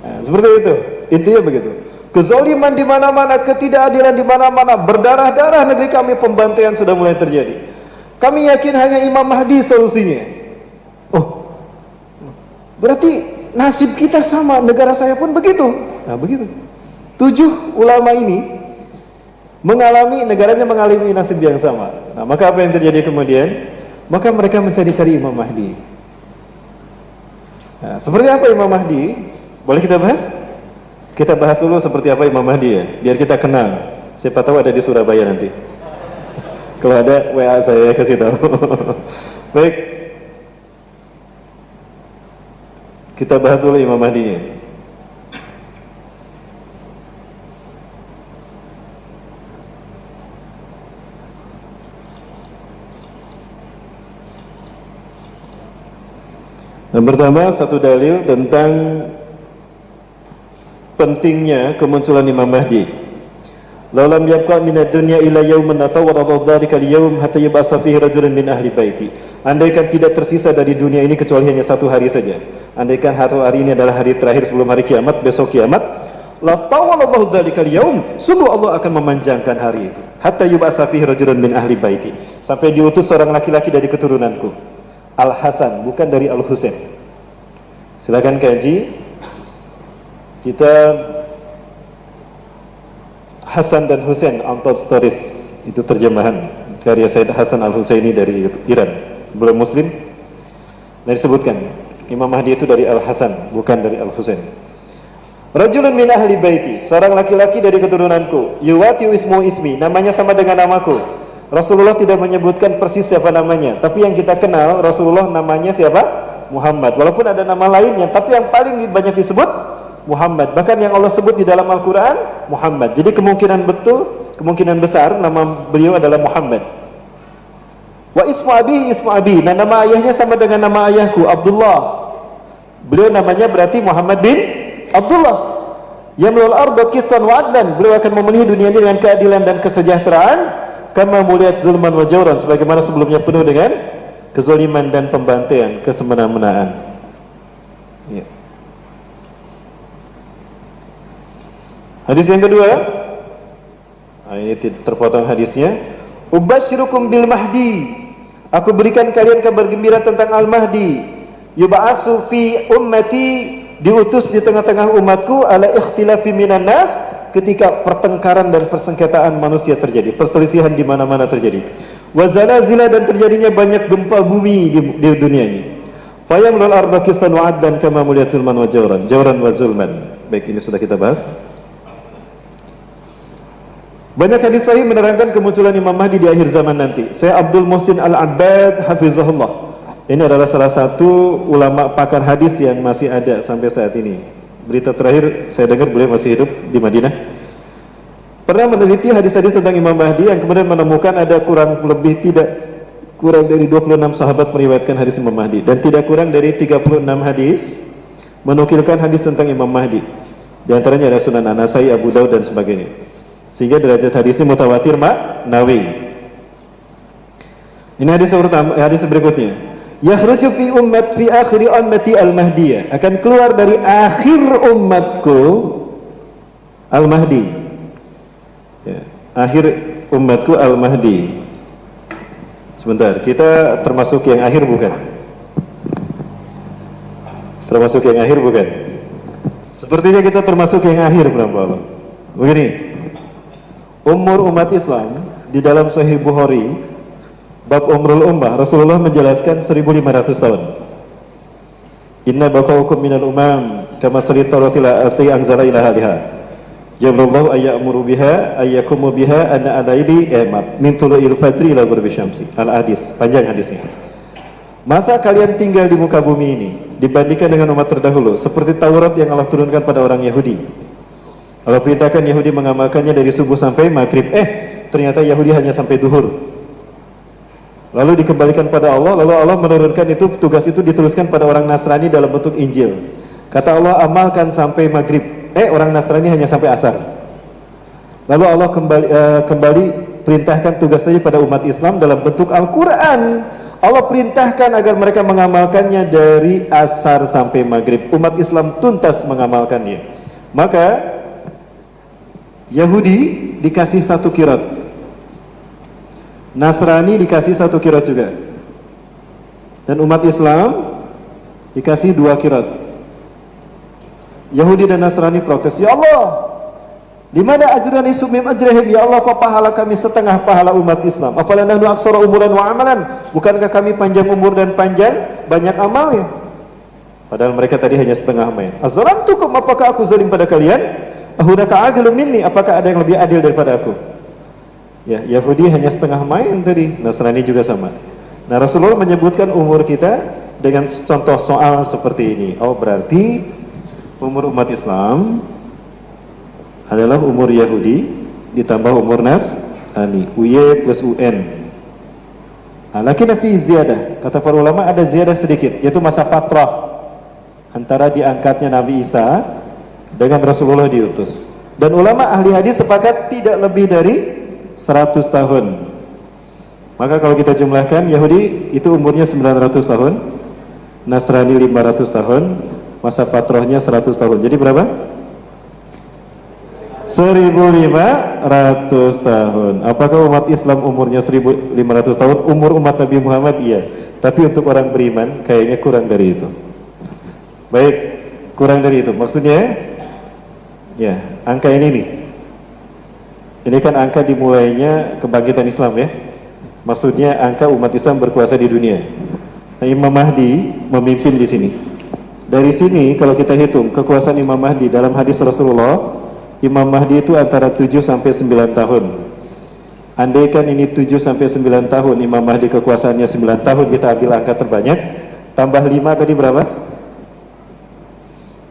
Nah, seperti itu. Intinya begitu. Kezaliman di mana-mana, ketidakadilan di mana-mana, berdarah-darah negeri kami, pembantaian sudah mulai terjadi. Kami yakin hanya Imam Mahdi solusinya. Oh, berarti nasib kita sama, negara saya pun begitu. Nah, begitu. 7 ulama ini negaranya mengalami nasib yang sama. Nah, maka apa yang terjadi kemudian? Maka mereka mencari-cari Imam Mahdi. Nah, seperti apa Imam Mahdi? Boleh kita bahas? Kita bahas dulu seperti apa Imam Mahdi ya, biar kita kenal. Siapa tahu ada di Surabaya nanti. Kalau ada, WA saya kasih tahu. Baik, kita bahas dulu Imam Mahdi-nya. Yang pertama, satu dalil tentang pentingnya kemunculan Imam Mahdi. Laulam yabqa minad dunya ila yaumin atawara dzalika al-yawm hatta yub'atsa fihi rajulun min ahli baiti. Andaikan tidak tersisa dari dunia ini kecuali hanya 1 hari saja. Andaikan hari ini adalah hari terakhir sebelum hari kiamat, besok kiamat, la tawalallahu dzalika al-yawm, sungguh Allah akan memanjangkan hari itu. Hatta yub'atsa fihi rajulun min ahli baiti. Sampai diutus seorang laki-laki dari keturunanku. Al-Hasan, bukan dari Al-Husain. Silakan kaji kitab Hasan dan Husain Untold Stories, itu terjemahan karya Said Hasan Al-Husaini dari Iran, belum muslim. Dan disebutkan Imam Mahdi itu dari Al-Hasan, bukan dari Al-Husain. Rajulun min ahli baiti, seorang laki-laki dari keturunanku, yuwati ismu ismi, namanya sama dengan namaku. Rasulullah tidak menyebutkan persis siapa namanya, tapi yang kita kenal Rasulullah namanya siapa? Muhammad. Walaupun ada nama lainnya, tapi yang paling banyak disebut Muhammad. Bahkan yang Allah sebut di dalam Al-Quran Muhammad. Jadi kemungkinan besar nama beliau adalah Muhammad. Wa ismu abi, nah nama ayahnya sama dengan nama ayahku, Abdullah. Beliau namanya berarti Muhammad bin Abdullah. Yamlul arda qistan wa adlan, beliau akan memenuhi dunia ini dengan keadilan dan kesejahteraan. Kama muliyat zulman wa jawran, sebagaimana sebelumnya penuh dengan kezaliman dan pembantaian, kesemena-menaan. Ya. Hadis yang kedua, ini terpotong hadisnya. Ubasyirukum bil mahdi, aku berikan kalian kabar gembira tentang al-mahdi. Yub'atsu fi ummati, diutus di tengah-tengah umatku, ala ikhtilafi minan nas, ketika pertengkaran dan persengketaan manusia terjadi, perselisihan di mana-mana terjadi. Wa zalazila, dan terjadinya banyak gempa bumi di dunia ini. Fayamlul arda qistan wa adlan kama muliyat zulman wa jawran wa zulman. Baik, ini sudah kita bahas. Banyak hadis sahih menerangkan kemunculan Imam Mahdi di akhir zaman nanti. Saya Abdul Muhsin Al-Abbad hafizahullah. Ini adalah salah satu ulama pakar hadis yang masih ada sampai saat ini. Berita terakhir saya dengar beliau masih hidup di Madinah. Pernah meneliti hadis-hadis tentang Imam Mahdi yang kemudian menemukan ada kurang dari 26 sahabat meriwayatkan hadis Imam Mahdi, dan tidak kurang dari 36 hadis menukilkan hadis tentang Imam Mahdi. Di antaranya ada Sunan An-Nasai, Abu Daud dan sebagainya. Sehingga derajat hadisnya mutawatir maknawi. Ini hadis pertama, hadis berikutnya. Yakhruju fi akhir ummati al-mahdiyah, akan keluar dari akhir umatku al-mahdi. Ya, akhir umatku al-mahdi. Sebentar, kita termasuk yang akhir bukan? Termasuk yang akhir bukan? Sepertinya kita termasuk yang akhir, berapa? Begini. Umur umat Islam di dalam Sahih Bukhari bab umrul ummah, Rasulullah menjelaskan 1500 tahun. Inna baqaukum minal umam kama saritarati la arti anzala ila haliha. Jabrallahu ayyamuru biha ayyakumu biha anna adaidi min tulu'il fajri ila ghurbi syamsi. Al-hadis, panjang hadisnya. Masa kalian tinggal di muka bumi ini dibandingkan dengan umat terdahulu seperti Taurat yang Allah turunkan pada orang Yahudi. Allah perintahkan Yahudi mengamalkannya dari subuh sampai maghrib. Ternyata Yahudi hanya sampai duhur. Lalu dikembalikan pada Allah, lalu Allah menurunkan itu, tugas itu dituliskan pada orang Nasrani dalam bentuk Injil. Kata Allah, amalkan sampai maghrib. Orang Nasrani hanya sampai asar. Lalu Allah kembali perintahkan tugas saja pada umat Islam dalam bentuk Al-Quran. Allah perintahkan agar mereka mengamalkannya dari asar sampai maghrib. Umat Islam tuntas mengamalkannya. Maka Yahudi dikasih 1 qirat, Nasrani dikasih 1 qirat juga, dan umat Islam dikasih 2 qirat. Yahudi dan Nasrani protes, ya Allah, di mana ajran isumim ajrahim, ya Allah, kok pahala kami setengah pahala umat Islam? Afala nahnu aksara umuran wa amalan, bukankah kami panjang umur dan banyak amalnya? Padahal mereka tadi hanya setengah main. Azalamtukum, apakah aku zalim pada kalian? Ahunaka adilun minni, apakah ada yang lebih adil daripada aku? Ya, Yahudi hanya setengah main tadi, Nasrani juga sama. Nah, Rasulullah menyebutkan umur kita dengan contoh soal seperti ini. Oh, berarti umur umat Islam adalah umur Yahudi ditambah umur Nasrani, UY plus UN. Lakin fi ziyadah, kata para ulama ada ziyadah sedikit, yaitu masa fatrah antara diangkatnya Nabi Isa dengan Rasulullah diutus. Dan ulama ahli hadis sepakat tidak lebih dari 100 tahun. Maka kalau kita jumlahkan, Yahudi itu umurnya 900 tahun, Nasrani 500 tahun, masa fatrahnya 100 tahun. Jadi berapa? 1500 tahun. Apakah umat Islam umurnya 1500 tahun? Umur umat Nabi Muhammad iya. Tapi untuk orang beriman kayaknya kurang dari itu. Baik, kurang dari itu. Maksudnya ya, angka ini nih. Ini kan angka dimulainya kebangkitan Islam ya. Maksudnya angka umat Islam berkuasa di dunia. Nah, Imam Mahdi memimpin di sini. Dari sini kalau kita hitung kekuasaan Imam Mahdi dalam hadis Rasulullah, Imam Mahdi itu antara 7 sampai 9 tahun. Andaikan ini 7 sampai 9 tahun, Imam Mahdi kekuasaannya 9 tahun, kita ambil angka terbanyak, tambah 5 tadi berapa?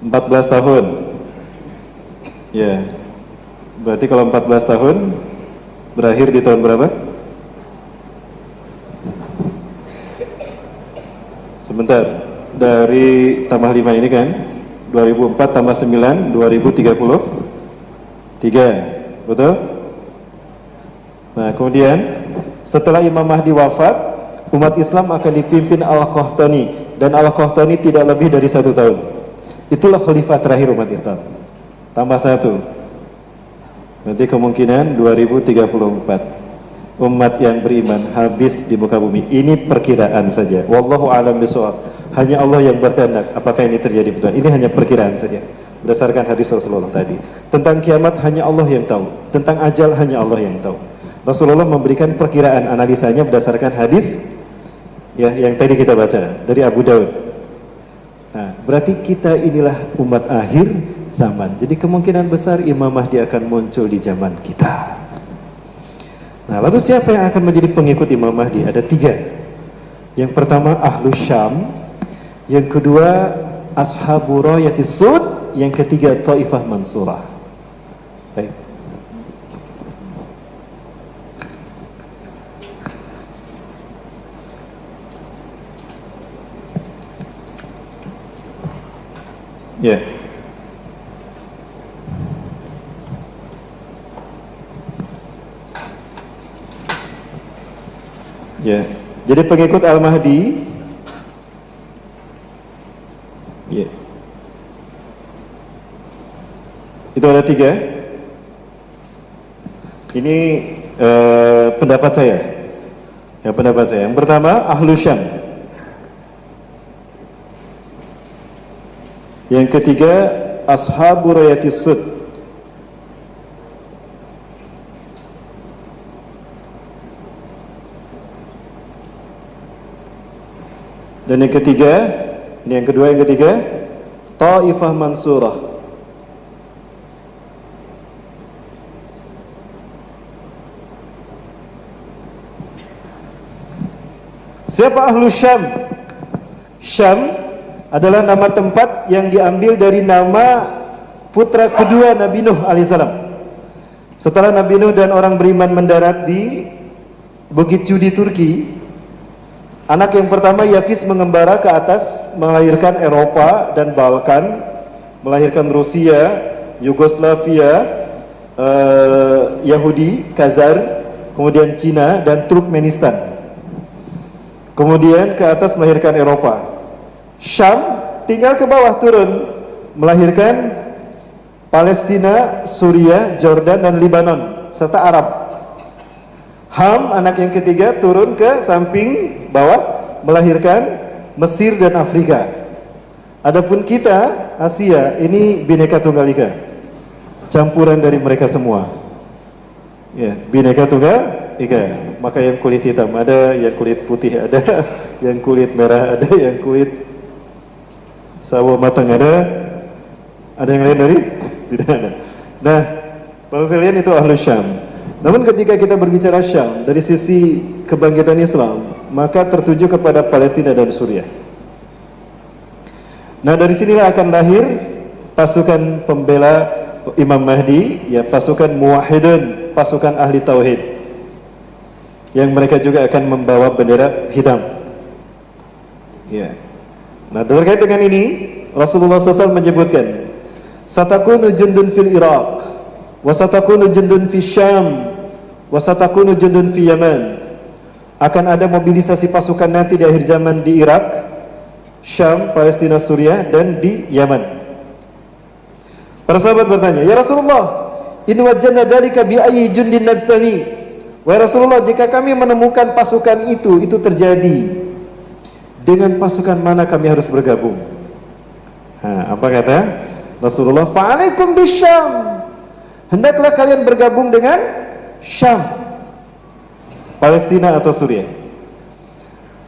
14 tahun. Ya, berarti kalau 14 tahun berakhir di tahun berapa? Sebentar, dari tambah 5 ini kan 2004 tambah 9 2033, betul? Nah kemudian setelah Imam Mahdi wafat, umat Islam akan dipimpin Al-Qahtani, dan Al-Qahtani tidak lebih dari 1 tahun. Itulah khalifah terakhir umat Islam. Tambah 1, nanti kemungkinan 2034 umat yang beriman habis di muka bumi. Ini perkiraan saja. Wallahu a'lam bishawab. Hanya Allah yang berkehendak apakah ini terjadi betul. Ini hanya perkiraan saja berdasarkan hadis Rasulullah tadi. Tentang kiamat hanya Allah yang tahu. Tentang ajal hanya Allah yang tahu. Rasulullah memberikan perkiraan, analisanya berdasarkan hadis ya yang tadi kita baca dari Abu Daud. Nah, berarti kita inilah umat akhir zaman. Jadi kemungkinan besar Imam Mahdi akan muncul di zaman kita. Nah, lalu siapa yang akan menjadi pengikut Imam Mahdi? Ada 3. Yang pertama Ahlus Syam, yang kedua Ashabu Rayatis Sud, yang ketiga Taifah Mansurah. Baik. Ya. Ya, jadi pengikut Al-Mahdi ya, itu ada 3. Ini pendapat saya. Ya, pendapat saya. Yang pertama Ahlus Syam, yang ketiga Ashabu Rayatis Sud, dan yang ketiga, ini yang kedua, yang ketiga Taifah Mansurah. Siapa Ahlus Syam? Syam adalah nama tempat yang diambil dari nama putra kedua Nabi Nuh alaihissalam. Setelah Nabi Nuh dan orang beriman mendarat di Bukit Cudi Turki, anak yang pertama Yafis mengembara ke atas, melahirkan Eropa dan Balkan, melahirkan Rusia, Yugoslavia, Yahudi, Khazar, kemudian Cina dan Turkmenistan. Kemudian ke atas melahirkan Eropa. Syam tinggal ke bawah turun, melahirkan Palestina, Suriah, Jordan dan Lebanon serta Arab. Ham, anak yang ketiga, turun ke samping bawah, melahirkan Mesir dan Afrika. Adapun kita, Asia, ini Bhinneka Tunggal Ika, campuran dari mereka semua. Ya, Bhinneka Tunggal Ika. Maka yang kulit hitam ada, yang kulit putih ada, yang kulit merah ada, yang kulit sawo matang ada. Ada yang lain dari? Tidak ada. Nah, kalau saya lihat itu Ahlus Syam. Namun ketika kita berbicara Syam dari sisi kebangkitan Islam, maka tertuju kepada Palestina dan Suriah. Nah, dari sinilah akan lahir pasukan pembela Imam Mahdi, ya, pasukan muwahhidun, pasukan ahli tauhid, yang mereka juga akan membawa bendera hitam. Ya. Nah, terkait dengan ini Rasulullah SAW menyebutkan, satakunu jundun fil Iraq, wasatakunu jundun fi Syam, wasatakunu jundun fi Yaman. Akan ada mobilisasi pasukan nanti di akhir zaman di Irak, Syam, Palestina, Suriah, dan di Yaman. Para sahabat bertanya, ya Rasulullah, in wajadna dzalika bi ayyi jundin najtami? Wahai Rasulullah, jika kami menemukan pasukan itu terjadi, dengan pasukan mana kami harus bergabung? Nah, apa kata Rasulullah? Fa'alaikum bisyam. Hendaklah kalian bergabung dengan Syam, Palestina atau Suriah.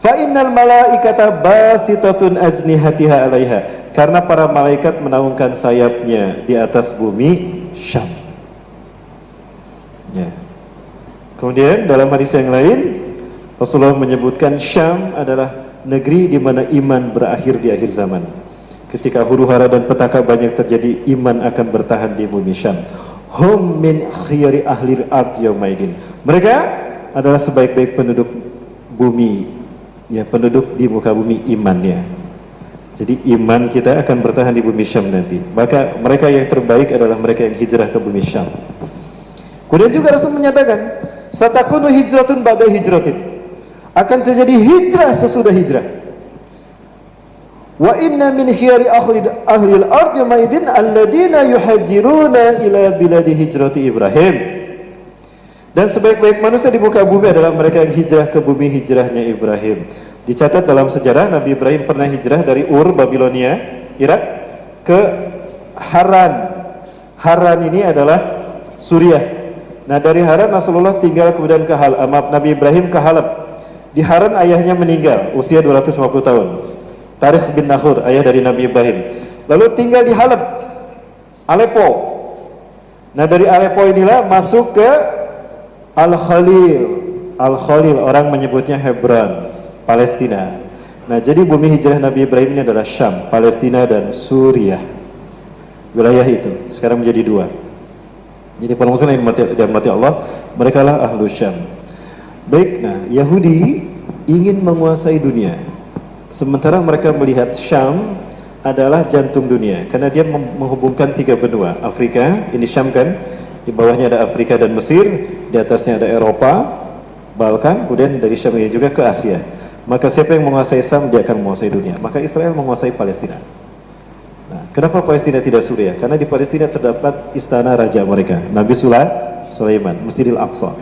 Fa'innal malaikata basitatun ajnihatiha alaiha. Karena para malaikat menaungkan sayapnya di atas bumi Syam. Ya. Kemudian dalam hadis yang lain Rasulullah menyebutkan Syam adalah negeri di mana iman berakhir di akhir zaman. ketika huru-hara dan petaka banyak terjadi, iman akan bertahan di bumi Syam. Hum min khiyari ahli ard yaumaidin. Mereka adalah sebaik-baik penduduk bumi, ya, penduduk di muka bumi imannya. Jadi iman kita akan bertahan di bumi Syam nanti. Maka mereka yang terbaik adalah mereka yang hijrah ke bumi Syam. Kemudian juga Rasul menyatakan, satakunu hijratun ba'da hijratin. Akan terjadi hijrah sesudah hijrah. Wa inna min khiyari ahli al-ard yaumaidin alladziina yuhajiruna ila biladi hijrati Ibrahim. Dan sebaik-baik manusia di muka bumi adalah mereka yang hijrah ke bumi hijrahnya Ibrahim. Dicatat dalam sejarah Nabi Ibrahim pernah hijrah dari Ur, Babilonia, Irak ke Haran. Haran ini adalah Suriah. Nah, dari Haran Rasulullah tinggal kemudian ke Nabi Ibrahim ke Halab. Di Haran ayahnya meninggal usia 250 tahun. Tarikh bin Nahur, ayah dari Nabi Ibrahim. Lalu tinggal di Halab, Aleppo. Nah, dari Aleppo inilah masuk ke Al-Khalil. Al-Khalil, orang menyebutnya Hebron, Palestina. Nah, jadi bumi hijrah Nabi Ibrahim ini adalah Syam, Palestina dan Suriah. Wilayah itu sekarang menjadi dua. Jadi para muslim yang dirahmati Allah, mereka lah ahlu Syam. Baik, nah Yahudi ingin menguasai dunia, sementara mereka melihat Syam adalah jantung dunia, karena dia menghubungkan tiga benua. Afrika, ini Syam kan, di bawahnya ada Afrika dan Mesir, di atasnya ada Eropa, Balkan, kemudian dari Syam ini juga ke Asia. Maka siapa yang menguasai Syam, dia akan menguasai dunia. Maka Israel menguasai Palestina. Nah, kenapa Palestina tidak Suriah? Karena di Palestina terdapat istana raja mereka, Nabi Sulaiman, Masjidil Aqsa.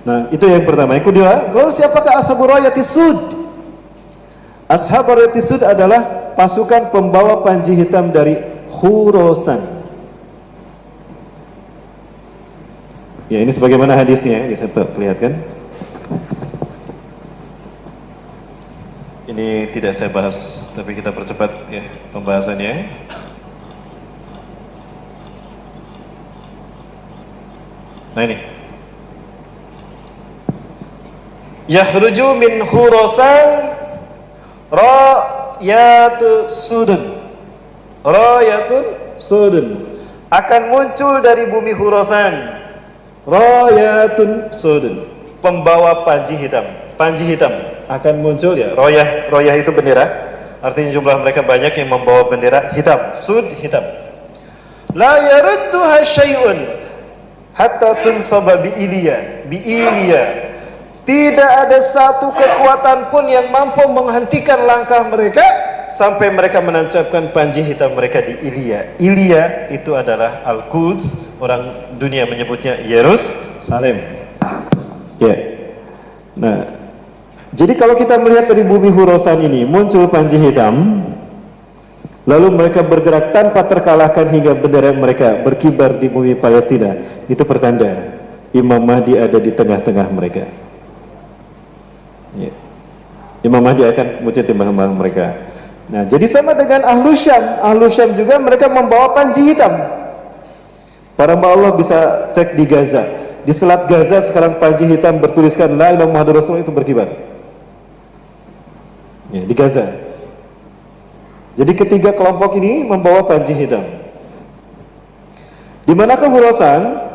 Nah, itu yang pertama. Yang kedua, lalu siapakah Ashabur Rayatis Sud? Ashabur Rayatis Sud adalah pasukan pembawa panji hitam dari Khurasan. Ya, ini sebagaimana hadisnya, bisa perlihatkan. Ini tidak saya bahas, tapi kita percepat ya pembahasannya. Nah, ini. Yakhruju min Khurasan Rayatu Sudun. Rayatun Sudun. Akan muncul dari bumi Khurasan Rayatun Sudun, pembawa panji hitam. Panji hitam akan muncul ya. Royah itu bendera. Artinya jumlah mereka banyak yang membawa bendera hitam. Sud hitam. La yarudduha syai'un hatta tunsaba bi Iliya. Tidak ada satu kekuatan pun yang mampu menghentikan langkah mereka sampai mereka menancapkan panji hitam mereka di Iliya. Iliya itu adalah Al-Quds, orang dunia menyebutnya Yerusalem. Ya. Nah, jadi kalau kita melihat dari bumi Khurasan ini muncul panji hitam, lalu mereka bergerak tanpa terkalahkan hingga bendera mereka berkibar di bumi Palestina, itu pertanda Imam Mahdi ada di tengah-tengah mereka. Ya. Imam Mahdi akan muncul di tengah-tengah mereka. Nah, jadi sama dengan Ahlu Syam. Ahlu Syam juga mereka membawa panji hitam. Para Allah bisa cek di Gaza. Di Selat Gaza sekarang panji hitam bertuliskan La ilaha Muhammadur Rasulullah itu berkibar. Ya, di Gaza. Jadi ketiga kelompok ini membawa panji hitam. Di manakah Khurasan?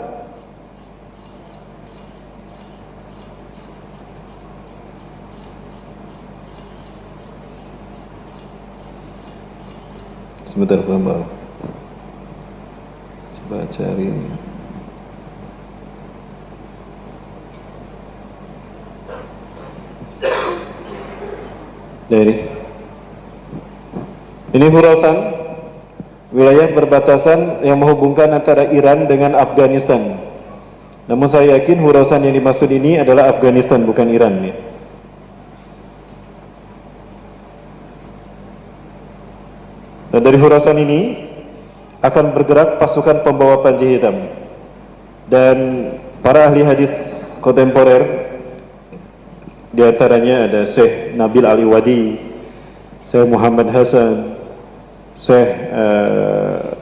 Sebentar Bambang, coba cari. Ini Khurasan, wilayah perbatasan yang menghubungkan antara Iran dengan Afghanistan. Namun saya yakin Khurasan yang dimaksud ini adalah Afghanistan, bukan Iran ya. Dan dari Khurasan ini akan bergerak pasukan pembawa panji hitam. Dan para ahli hadis kontemporer, di antaranya ada Syekh Nabil Ali Wadi, Syekh Muhammad Hasan, Syekh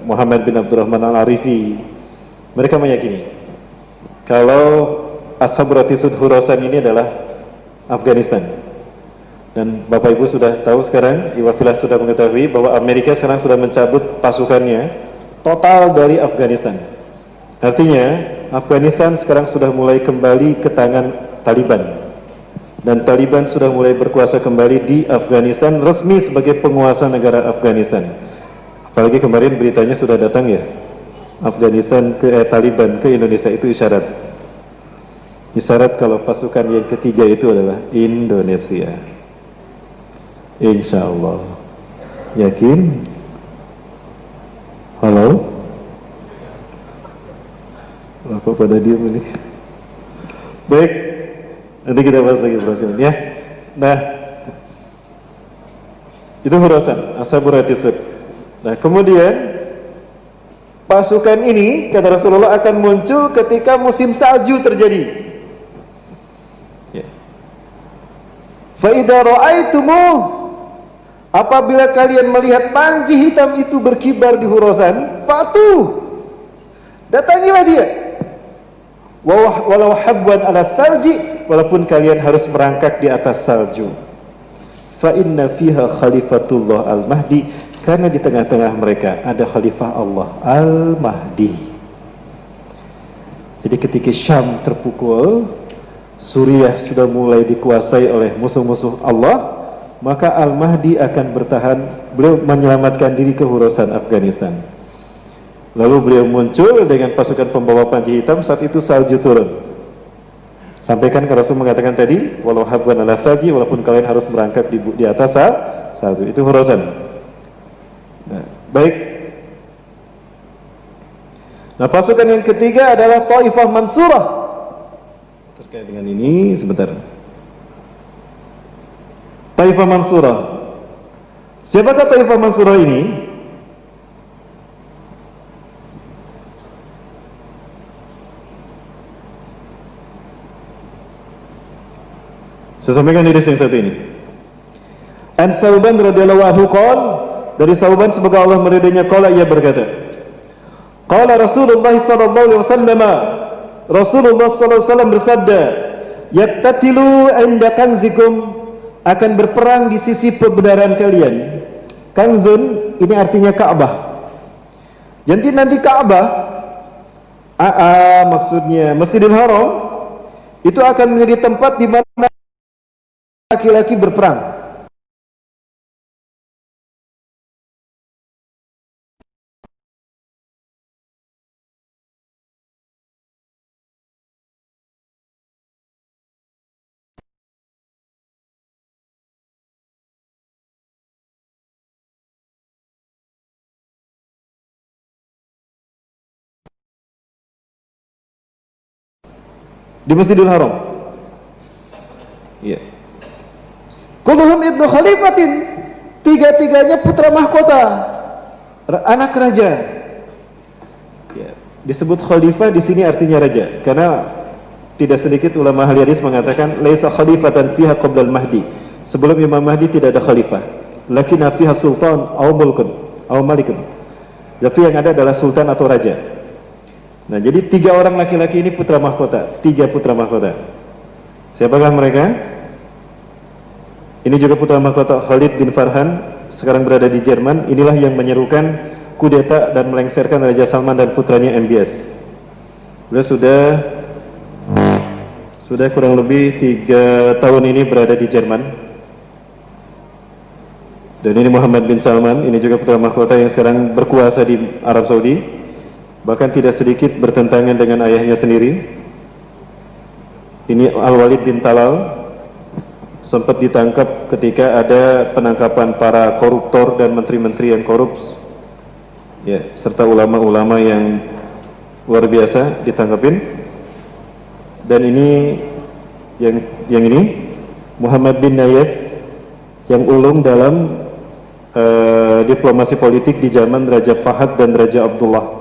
Muhammad bin Abdurrahman Al-Arifi. Mereka meyakini kalau Ashab Ratisud Khurasan ini adalah Afghanistan. Dan Bapak Ibu sudah tahu sekarang, Iwafilah sudah mengetahui bahwa Amerika sekarang sudah mencabut pasukannya total dari Afghanistan. Artinya, Afghanistan sekarang sudah mulai kembali ke tangan Taliban. Dan Taliban sudah mulai berkuasa kembali di Afghanistan, resmi sebagai penguasa negara Afghanistan. Apalagi kemarin beritanya sudah datang ya, Afghanistan Taliban ke Indonesia, itu isyarat. Isyarat kalau pasukan yang ketiga itu adalah Indonesia. Insya Allah. Yakin? Halo? Apa pada diem ini? Baik, nanti kita bahas lagi perasaan ya. Nah, itu Khurasan, Ashabul Ratisud. Nah, kemudian pasukan ini kata Rasulullah akan muncul ketika musim salju terjadi. Ya. Fa idza ra'aitumuh, apabila kalian melihat panji hitam itu berkibar di Khurasan, fatu, datangilah dia. Walau habwan ala salji, walaupun kalian harus merangkak di atas salju. Fa inna fiha khalifatullah al-mahdi, karena di tengah-tengah mereka ada khalifah Allah al-mahdi. Jadi ketika Syam terpukul, Suriah sudah mulai dikuasai oleh musuh-musuh Allah, maka Al-Mahdi akan bertahan. Beliau menyelamatkan diri ke Khurasan, Afghanistan. Lalu beliau muncul dengan pasukan pembawa panji hitam. Saat itu salju turun. Sampaikan ke Rasul mengatakan tadi, walau habwan ala salji, walaupun kalian harus merangkak di atas salju. Itu Khurasan. Nah, baik. Nah, pasukan yang ketiga adalah Taifah Mansurah. Terkait dengan ini sebentar. Taifah Mansurah. Siapakah Taifah Mansurah ini? Saya sampaikan di yang satu ini. An Sauban radhiyallahu anhu qala, dari Sauban semoga Allah meridainya, qala, ia berkata, qala Rasulullah sallallahu alaihi wasallam, Rasulullah sallallahu alaihi wasallam bersabda, yaktatilu 'inda kanzikum, akan berperang di sisi kebenaran kalian. Kanzun ini artinya Ka'bah. Jadi nanti Ka'bah, maksudnya Masjidil Haram, itu akan menjadi tempat di mana laki-laki berperang. Di Masjidil Haram. Iya. Kulluhum ibnu khalifatin, tiga-tiganya putra mahkota, anak raja. Ya. Disebut khalifah di sini artinya raja, karena tidak sedikit ulama ahli hadis mengatakan laisa khalifatan fiha qabla al-mahdi. Sebelum Imam Mahdi tidak ada khalifah. Lakin fiha sultan aw mulkun aw malikun. Tapi yang ada adalah sultan atau raja. Nah, jadi tiga orang laki-laki ini putra mahkota, tiga putra mahkota. Siapakah mereka? Ini juga putra mahkota Khalid bin Farhan, sekarang berada di Jerman. Inilah yang menyerukan kudeta dan melengsarkan Raja Salman dan putranya MBS. Beliau sudah kurang lebih 3 tahun ini berada di Jerman. Dan ini Muhammad bin Salman, ini juga putra mahkota yang sekarang berkuasa di Arab Saudi. Bahkan tidak sedikit bertentangan dengan ayahnya sendiri. Ini Al-Walid bin Talal, sempat ditangkap ketika ada penangkapan para koruptor dan menteri-menteri yang korup, ya, serta ulama-ulama yang luar biasa ditangkapin. Dan ini yang ini Muhammad bin Nayef, yang ulung dalam diplomasi politik di zaman Raja Fahad dan Raja Abdullah.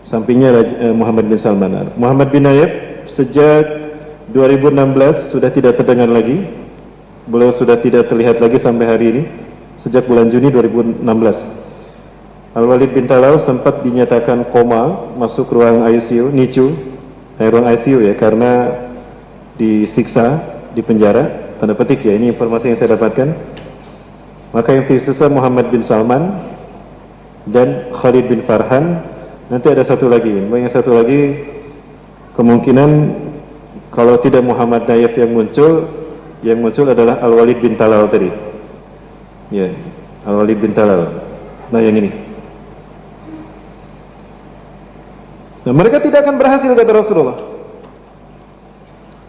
Sampingnya Muhammad bin Salman. Muhammad bin Nayef sejak 2016 sudah tidak terdengar lagi. Beliau sudah tidak terlihat lagi sampai hari ini, sejak bulan Juni 2016. Al-Walid bin Talal sempat dinyatakan koma, masuk ruang ICU, ruang ICU ya, karena disiksa di penjara. tanda petik ya, ini informasi yang saya dapatkan. Maka yang tersisa Muhammad bin Salman dan Khalid bin Farhan. Nanti ada satu lagi, yang satu lagi kemungkinan kalau tidak Muhammad Nayef yang muncul adalah Al-Walid bin Talal tadi. Ya, Al-Walid bin Talal. Nah, yang ini. Nah, mereka tidak akan berhasil, kata Rasulullah.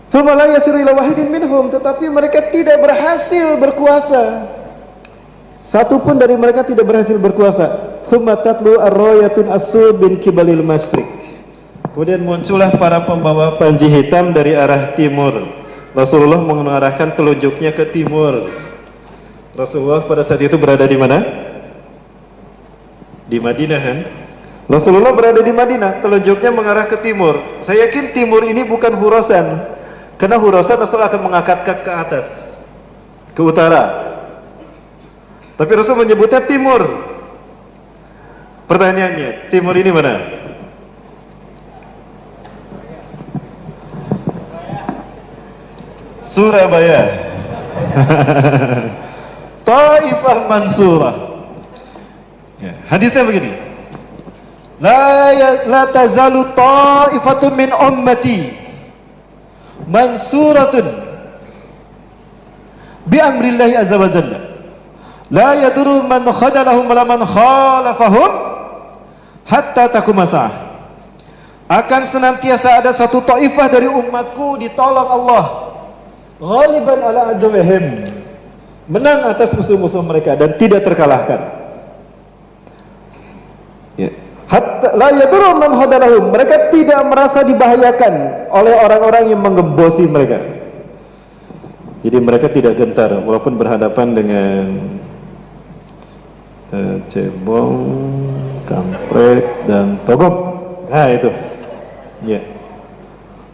Tsumma la yasiru ila wahidin minhum, tetapi mereka tidak berhasil berkuasa. Satu pun dari mereka tidak berhasil berkuasa. Tsumma tatlu ar-rayatun as-sud bin kibalil masyriq. Kemudian muncullah para pembawa panji hitam dari arah timur. Rasulullah mengarahkan telunjuknya ke timur. Rasulullah pada saat itu berada di mana? Di Madinah kan? Rasulullah berada di Madinah, telunjuknya mengarah ke timur. Saya yakin timur ini bukan Khurasan, karena Khurasan Rasul akan mengangkat ke atas, ke utara. Tapi Rasul menyebutnya timur. Pertanyaannya, timur ini mana? Surabaya. Taifah Mansurah. Ya, hadisnya begini. La tazalu ta'ifatun min ummati mansuratun bi amrillahi azza wa jalla la yadurru man khadalahum wala man khalafahum hatta taquma sa'ah. Akan senantiasa ada satu taifah dari umatku ditolong Allah, ghaliban ala aduwihim, menang atas musuh-musuh mereka dan tidak terkalahkan. Ya. Hatta la yadurru man hadalahum, mereka tidak merasa dibahayakan oleh orang-orang yang menggembosi mereka. Jadi mereka tidak gentar walaupun berhadapan dengan cebong, kampret dan togok. Nah itu. Ya.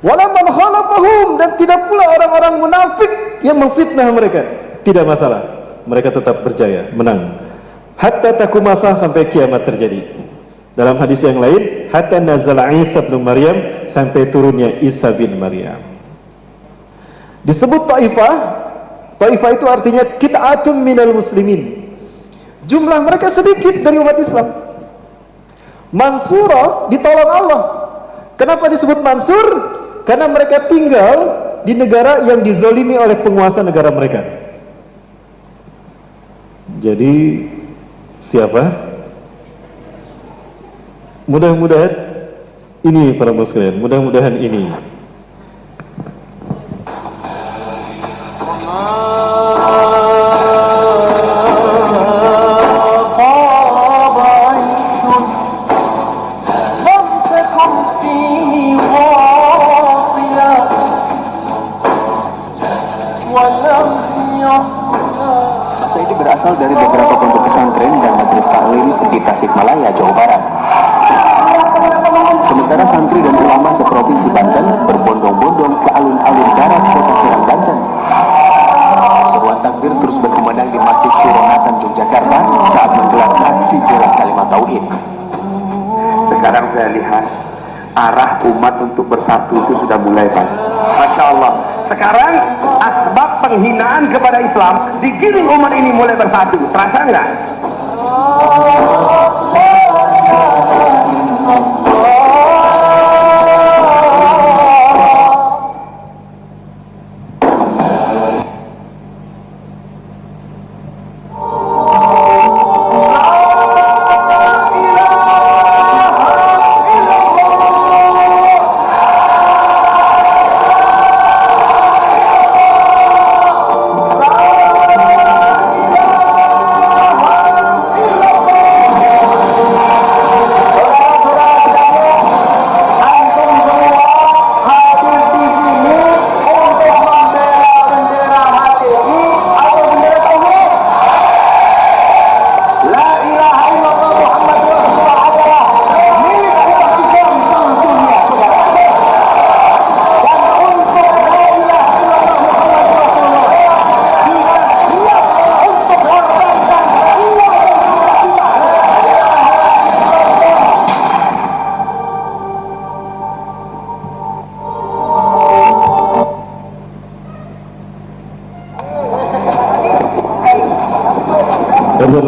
Wala man khalafahum, dan tidak pula orang-orang munafik yang memfitnah mereka. Tidak masalah. Mereka tetap berjaya, menang. Hatta takumasa, sampai kiamat terjadi. Dalam hadis yang lain, hatta nazala Isa bin Maryam, sampai turunnya Isa bin Maryam. Disebut Taifah. Taifah itu artinya qit'atun minal muslimin. Jumlah mereka sedikit dari umat Islam. Mansurah, ditolong Allah. Kenapa disebut Mansur? Karena mereka tinggal di negara yang dizolimi oleh penguasa negara mereka. Jadi siapa? Mudah-mudahan ini para muslim sekalian, mudah-mudahan ini. Masa ini berasal dari beberapa pondok pesantren dan majelis taklim di Tasikmalaya, Jawa Barat. Sementara santri dan ulama seprovinsi Banten berbondong-bondong ke alun-alun barat kota Serang, Banten. Seruan takbir terus berkumandang di Masjid Syuronatan, Yogyakarta saat menggelar aksi bela kalimat tauhid. Sekarang saya lihat arah umat untuk bersatu itu sudah mulai, Pak. Masya Allah. Sekarang asbab penghinaan kepada Islam digiring umat ini mulai bersatu. Terasa nggak?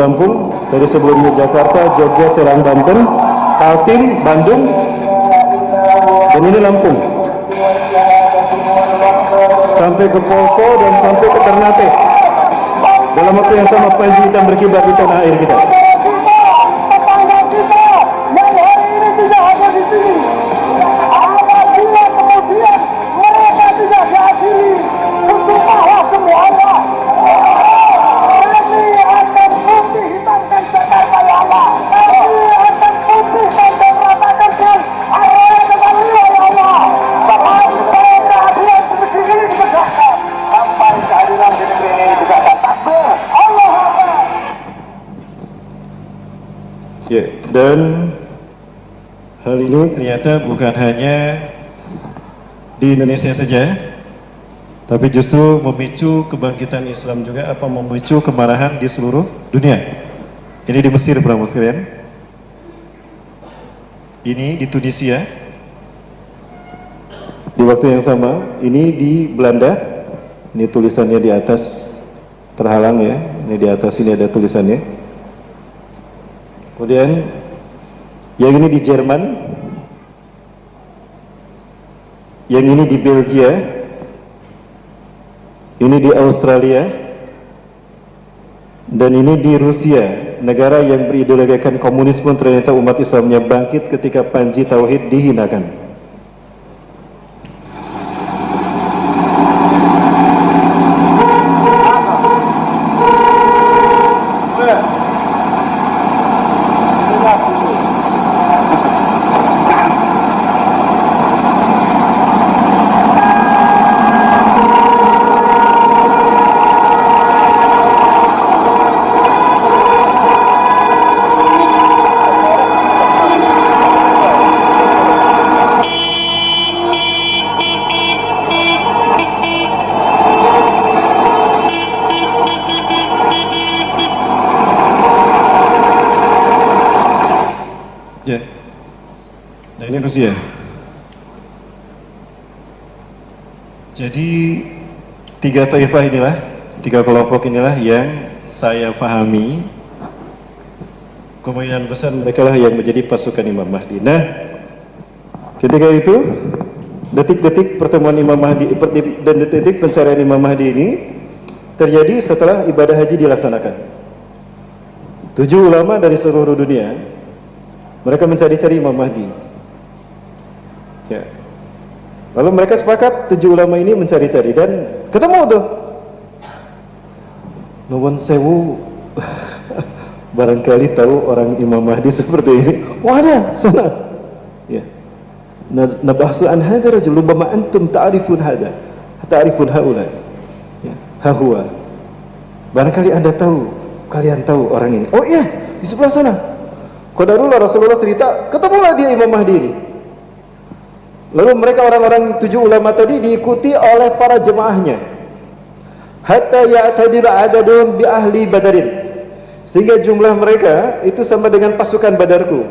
Lampung, dari sebelumnya Jakarta, Jogja, Serang, Banten, Kaltim, Bandung, dan ini Lampung. Sampai ke Poso dan sampai ke Ternate. Dalam waktu yang sama panji hitam berkibar di tanah air kita. Tetangga kita yang hari ini tidak ada di sini. Apabila kemudian mereka tidak diadili, bersumpahlah semuanya. Kami akan putih hitamkan Jakarta ya Allah. Kami akan putih dan ratakan area kembali ya Allah. Sampai keadilan di negeri ini ditegakkan. Sampai keadilan di negeri ini ditegakkan. Takbir. Allah Akbar. Ya, dan hal ini ternyata bukan hanya di Indonesia saja, tapi justru memicu kebangkitan Islam juga, memicu kemarahan di seluruh dunia. Ini di Mesir, para sekalian. Ini di Tunisia. Di waktu yang sama, ini di Belanda. Ini tulisannya di atas terhalang ya. Ini di atas ini ada tulisannya. Kemudian yang ini di Jerman, yang ini di Belgia, ini di Australia, dan ini di Rusia, negara yang berideologikan komunisme. Ternyata umat Islamnya bangkit ketika Panji Tauhid dihinakan. Ya, nah ini Rusia. Jadi tiga taifah inilah, tiga kelompok inilah yang saya pahami kemungkinan besar mereka lah yang menjadi pasukan Imam Mahdi. Nah, ketika itu detik-detik pertemuan Imam Mahdi dan detik-detik pencarian Imam Mahdi ini terjadi setelah ibadah haji dilaksanakan. 7 ulama dari seluruh dunia mereka mencari-cari Imam Mahdi. Ya. Lalu mereka sepakat 7 ulama ini mencari-cari dan ketemu tuh. Nuwun sewu. Barangkali tahu orang Imam Mahdi seperti ini. Wadah, sana. Ya. Nabahsu an hadha rajul rubbama antum ta'rifun hadha. Ta'rifun haula. Ya, hahuwa. Barangkali Anda tahu, kalian tahu orang ini. Oh iya, di sebelah sana. Qadarullah Rasulullah cerita, ketemulah dia Imam Mahdi ini. Lalu mereka orang-orang 7 ulama tadi diikuti oleh para jemaahnya. Hatta ya'tadil adadun bi ahli Badarin. Sehingga jumlah mereka itu sama dengan pasukan Badarku.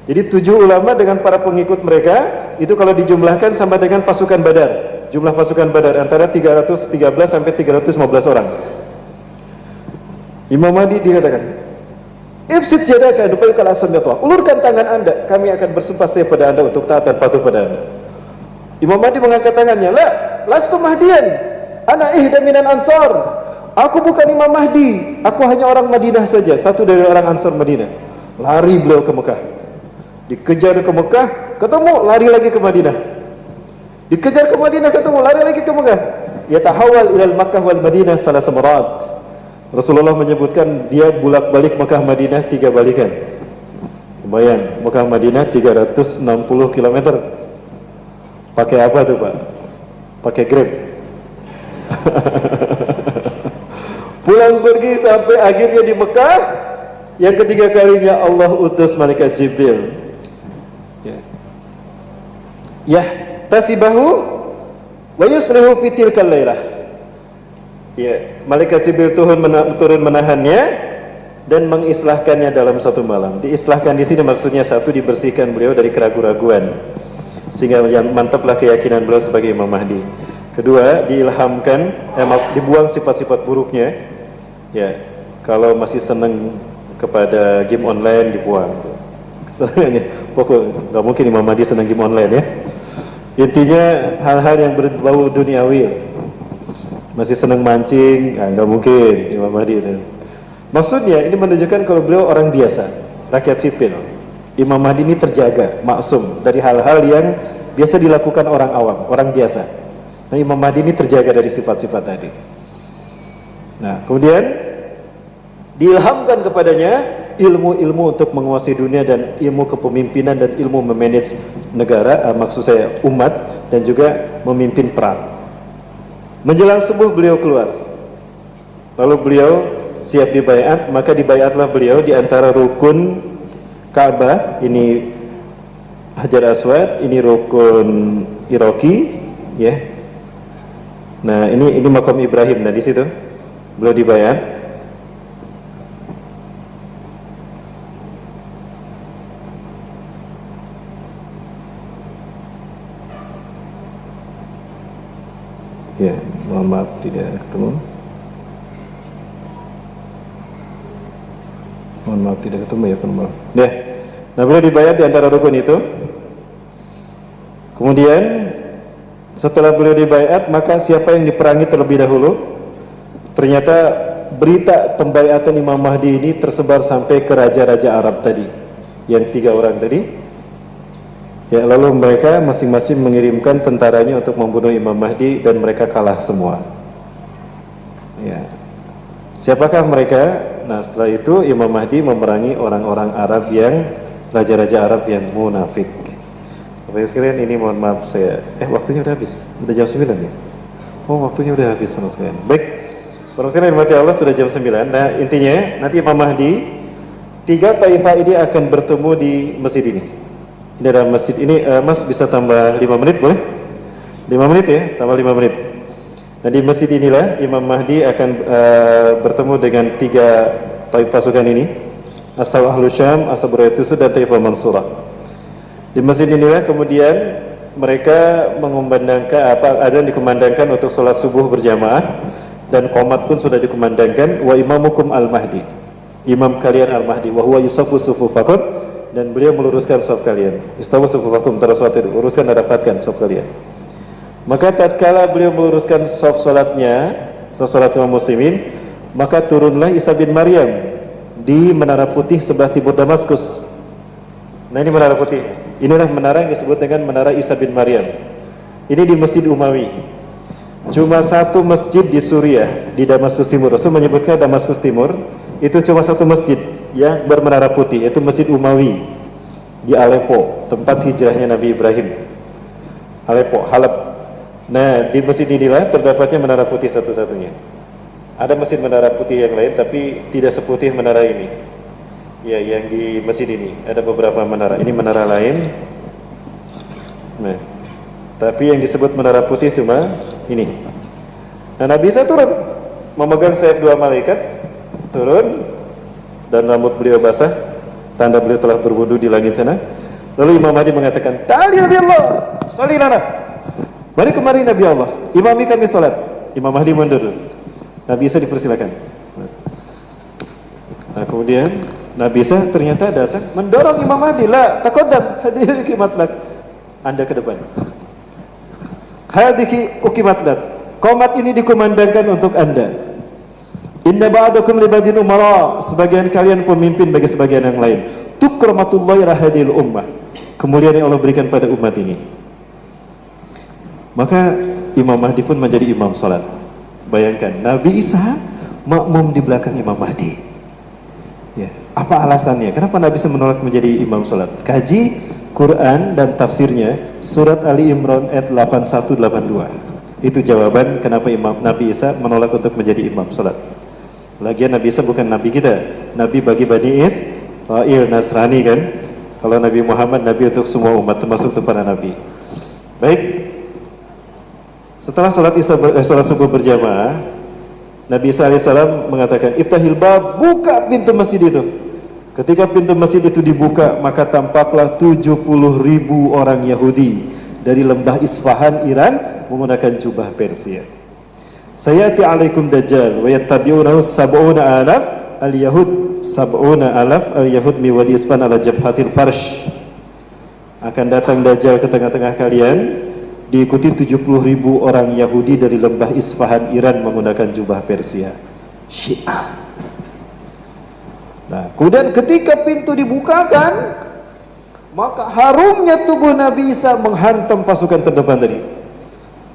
Jadi 7 ulama dengan para pengikut mereka itu kalau dijumlahkan sama dengan pasukan Badar. Jumlah pasukan Badar antara 313 sampai 315 orang. Imam Mahdi dikatakan, Ibsid jadaka nubaikal asam ya Allah. Ulurkan tangan Anda, kami akan bersumpah setia pada Anda untuk taat dan patuh pada Anda. Imam Mahdi mengangkat tangannya, la, lastu Mahdian, ana ihda minan ansar. Aku bukan Imam Mahdi, aku hanya orang Madinah saja, satu dari orang Ansar Madinah. Lari beliau ke Mekah. Dikejar ke Mekah, ketemu, lari lagi ke Madinah. Dikejar ke Madinah, ketemu, lari lagi ke Mekah. Yatahawal ilal Makkah wal Madinah salah samarat. Rasulullah menyebutkan dia bolak-balik Mekah Madinah 3 balikan. Lumayan, Mekah Madinah 360 km. Pakai apa tuh Pak? Pakai Grab. Pulang pergi sampai akhirnya di Mekah. Yang ketiga kalinya Allah utus malaikat Jibril. Ya, tasibahu wa yusrihu fi tilkal lailah. Ya, malaikat Jibril turun menahannya dan mengislahkannya dalam satu malam. Diislahkan di sini maksudnya satu, dibersihkan beliau dari keraguan-raguan sehingga mantaplah keyakinan beliau sebagai Imam Mahdi. Kedua, diilhamkan, dibuang sifat-sifat buruknya. Ya, kalau masih seneng kepada game online dibuang. Kesenangannya, pokok nggak mungkin Imam Mahdi senang game online ya. Intinya hal-hal yang berbau duniawi. Masih senang mancing, nggak mungkin Imam Mahdi itu. Maksudnya ini menunjukkan kalau beliau orang biasa, rakyat sipil. Imam Mahdi ini terjaga, maksum dari hal-hal yang biasa dilakukan orang awam, orang biasa. Nah, Imam Mahdi ini terjaga dari sifat-sifat tadi. Nah, kemudian diilhamkan kepadanya ilmu-ilmu untuk menguasai dunia dan ilmu kepemimpinan dan ilmu memanage negara, maksud saya umat, dan juga memimpin perang. Menjelang subuh beliau keluar, lalu beliau siap dibaiat, maka dibaiatlah beliau di antara rukun Ka'bah, ini Hajar Aswad, ini rukun Iraqi, ya. Nah, ini makam Ibrahim. Nah, di situ beliau dibaiat. Ya, mohon maaf tidak ketemu. Mohon maaf tidak ketemu ya, mohon maaf. Ya. Nah, beliau dibayar di antara rukun itu. Kemudian setelah beliau dibayar, maka siapa yang diperangi terlebih dahulu? Ternyata berita pembaiatan Imam Mahdi ini tersebar sampai ke raja-raja Arab tadi, yang 3 orang tadi. Ya, lalu mereka masing-masing mengirimkan tentaranya untuk membunuh Imam Mahdi dan mereka kalah semua. Ya. Siapakah mereka? Nah, setelah itu Imam Mahdi memerangi orang-orang Arab yang raja-raja Arab yang munafik. Bapak sekalian, ini mohon maaf saya waktunya udah habis. Udah jam 9 ya? Oh, waktunya udah habis Bapak sekalian. Baik. Bapak sekalian, hormati Allah, sudah jam 9. Nah, intinya nanti Imam Mahdi 3 taifah ini akan bertemu di masjid ini. Ini adalah masjid ini, Mas bisa tambah 5 menit boleh? 5 menit ya, tambah 5 menit. Nah, di masjid inilah Imam Mahdi akan bertemu dengan 3 taifah pasukan ini, Ashab Ahlus Syam, Ashab Rayyatusud, dan Taifah Mansurah. Di masjid inilah kemudian mereka mengumandangkan adzan dikumandangkan untuk sholat subuh berjamaah, dan qomat pun sudah dikumandangkan. Wa imamukum al-Mahdi, imam kalian al-Mahdi, wa huwa yusafu sufufakum, dan beliau meluruskan saf kalian. Istawu sufufakum, taraswatir, uruskan dan rapatkan saf kalian. Maka tatkala beliau meluruskan saf salatnya, saf salat kaum muslimin, maka turunlah Isa bin Maryam di Menara Putih sebelah timur Damaskus. Nah, ini Menara Putih. Inilah menara yang disebut dengan Menara Isa bin Maryam. Ini di Masjid Umawi. Cuma satu masjid di Suriah, di Damaskus Timur. Rasul menyebutkan Damaskus Timur itu cuma satu masjid yang bermenara putih, yaitu Masjid Umawi di Aleppo, tempat hijrahnya Nabi Ibrahim. Aleppo, Halab. Nah, di masjid inilah terdapatnya menara putih satu-satunya. Ada masjid menara putih yang lain, tapi tidak seputih menara ini. Ya, yang di masjid ini ada beberapa menara. Ini menara lain. Nah, tapi yang disebut menara putih cuma ini. Nah, Nabi Isa turun, memegang sayap 2 malaikat, turun, dan rambut beliau basah, tanda beliau telah berwudu di langit sana. Lalu Imam Mahdi mengatakan, "Ta'ali Nabi Allah, sholli lana." Mari kemari Nabi Allah, imami kami salat. Imam Mahdi mundur. Nabi Isa dipersilakan. Nah, kemudian Nabi Isa ternyata datang mendorong Imam Mahdi, "La taqaddam, hadhihi uqimat lak." Anda ke depan. Hadhihi uqimat lak. Qomat ini dikumandangkan untuk Anda. Inna ba'dakum li ba'din umara, sebagian kalian pemimpin bagi sebagian yang lain. Tukromatullahi rahadil ummah, kemuliaan yang Allah berikan pada umat ini. Maka Imam Mahdi pun menjadi imam salat. Bayangkan, Nabi Isa makmum di belakang Imam Mahdi. Ya, apa alasannya? Kenapa Nabi Isa menolak menjadi imam salat? Kaji Quran dan tafsirnya, surat Ali Imran ayat 8182. Itu jawaban kenapa Nabi Isa menolak untuk menjadi imam salat. Lagian Nabi Isa bukan Nabi kita, Nabi bagi Bani Israil, Nasrani kan. Kalau Nabi Muhammad, Nabi untuk semua umat, termasuk untuk para Nabi. Baik, setelah salat subuh berjamaah, Nabi Isa alaihissalam mengatakan, "Iftahil bab," buka pintu masjid itu. Ketika pintu masjid itu dibuka, maka tampaklah 70.000 orang Yahudi dari lembah Isfahan, Iran, menggunakan jubah Persia. Sayati alaikum dajjal wa yattabi'unahu sab'una alaf al-yahud sab'una alaf al-yahud mi wadi ispan ala jabhatil farsh. Akan datang Dajjal ke tengah-tengah kalian, diikuti 70.000 orang Yahudi dari lembah Isfahan Iran menggunakan jubah Persia. Syiah. Nah, kemudian ketika pintu dibukakan, maka harumnya tubuh Nabi Isa menghantam pasukan terdepan tadi.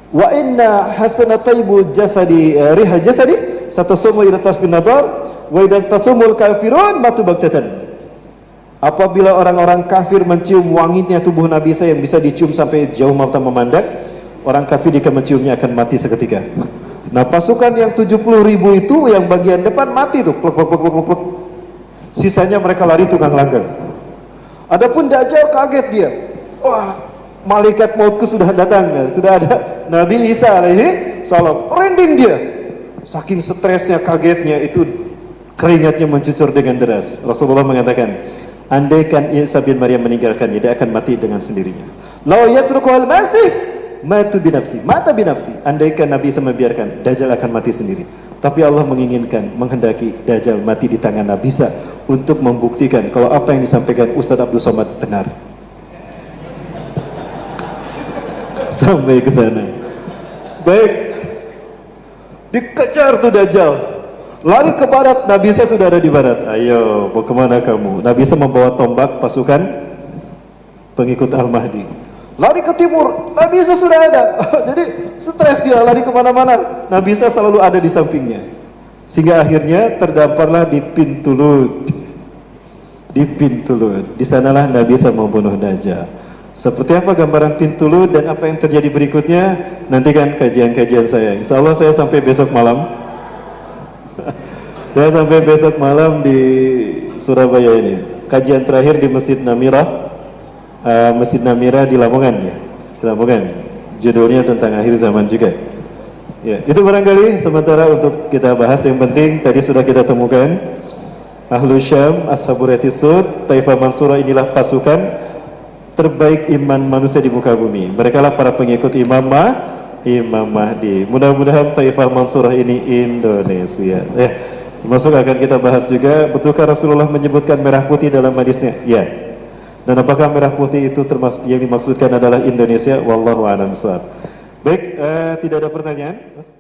Wa inna hasanataibul jasadi riha jasadi satasumu ila tasbin nadar wa idza tasumul kafirun matu baktatan. Apabila orang-orang kafir mencium wanginya tubuh Nabi Isa yang bisa dicium sampai jauh mata memandang, orang kafir jika menciumnya akan mati seketika. Nah, pasukan yang 70.000 itu yang bagian depan mati tuh, plek plek plek plek plek. Sisanya mereka lari tunggang langgang. Adapun Dajjal kaget dia. Wah, malaikat mautku sudah datang, sudah ada Nabi Isa alaihi salam. Merinding dia. Saking stresnya, kagetnya, itu keringatnya mencucur dengan deras. Rasulullah mengatakan, andaikan Isa bin Maryam meninggalkannya, dia akan mati dengan sendirinya. Law yatrukuhal masih matu binafsi, mata binafsi. Andaikan Nabi Isa membiarkan, Dajjal akan mati sendiri. Tapi Allah menginginkan, menghendaki Dajjal mati di tangan Nabi Isa untuk membuktikan kalau apa yang disampaikan Ustadz Abdul Somad benar. Sampai ke sana. Baik, dikejar tuh Dajjal, lari ke barat. Nabi Isa sudah ada di barat. Ayo, mau kemana kamu? Nabi Isa membawa tombak pasukan pengikut Al-Mahdi. Lari ke timur, Nabi Isa sudah ada. Jadi stres dia, lari kemana-mana, Nabi Isa selalu ada di sampingnya. Sehingga akhirnya terdamparlah di pintu Lut. Di pintu Lut, di sanalah Nabi Isa membunuh Dajjal. Seperti apa gambaran pintu Lut dan apa yang terjadi berikutnya, nantikan kajian-kajian saya. Insya Allah saya sampai besok malam. Saya sampai besok malam di Surabaya ini. Kajian terakhir di Masjid Namirah. Masjid Namirah di Lamongan ya. Di Lamongan. Judulnya tentang akhir zaman juga. Ya, itu barangkali sementara untuk kita bahas. Yang penting tadi sudah kita temukan Ahlus Syam, Ashabul Yatisud, Taifah Mansurah inilah pasukan terbaik iman manusia di muka bumi. Mereka lah para pengikut Imam Mahdi. Mudah-mudahan Taifah Mansurah ini Indonesia. Ya, termasuk akan kita bahas juga, betulkah Rasulullah menyebutkan merah putih dalam hadisnya? Ya. Dan apakah merah putih itu termasuk yang dimaksudkan adalah Indonesia? Wallahu a'lam bishawab. Baik, tidak ada pertanyaan, Mas?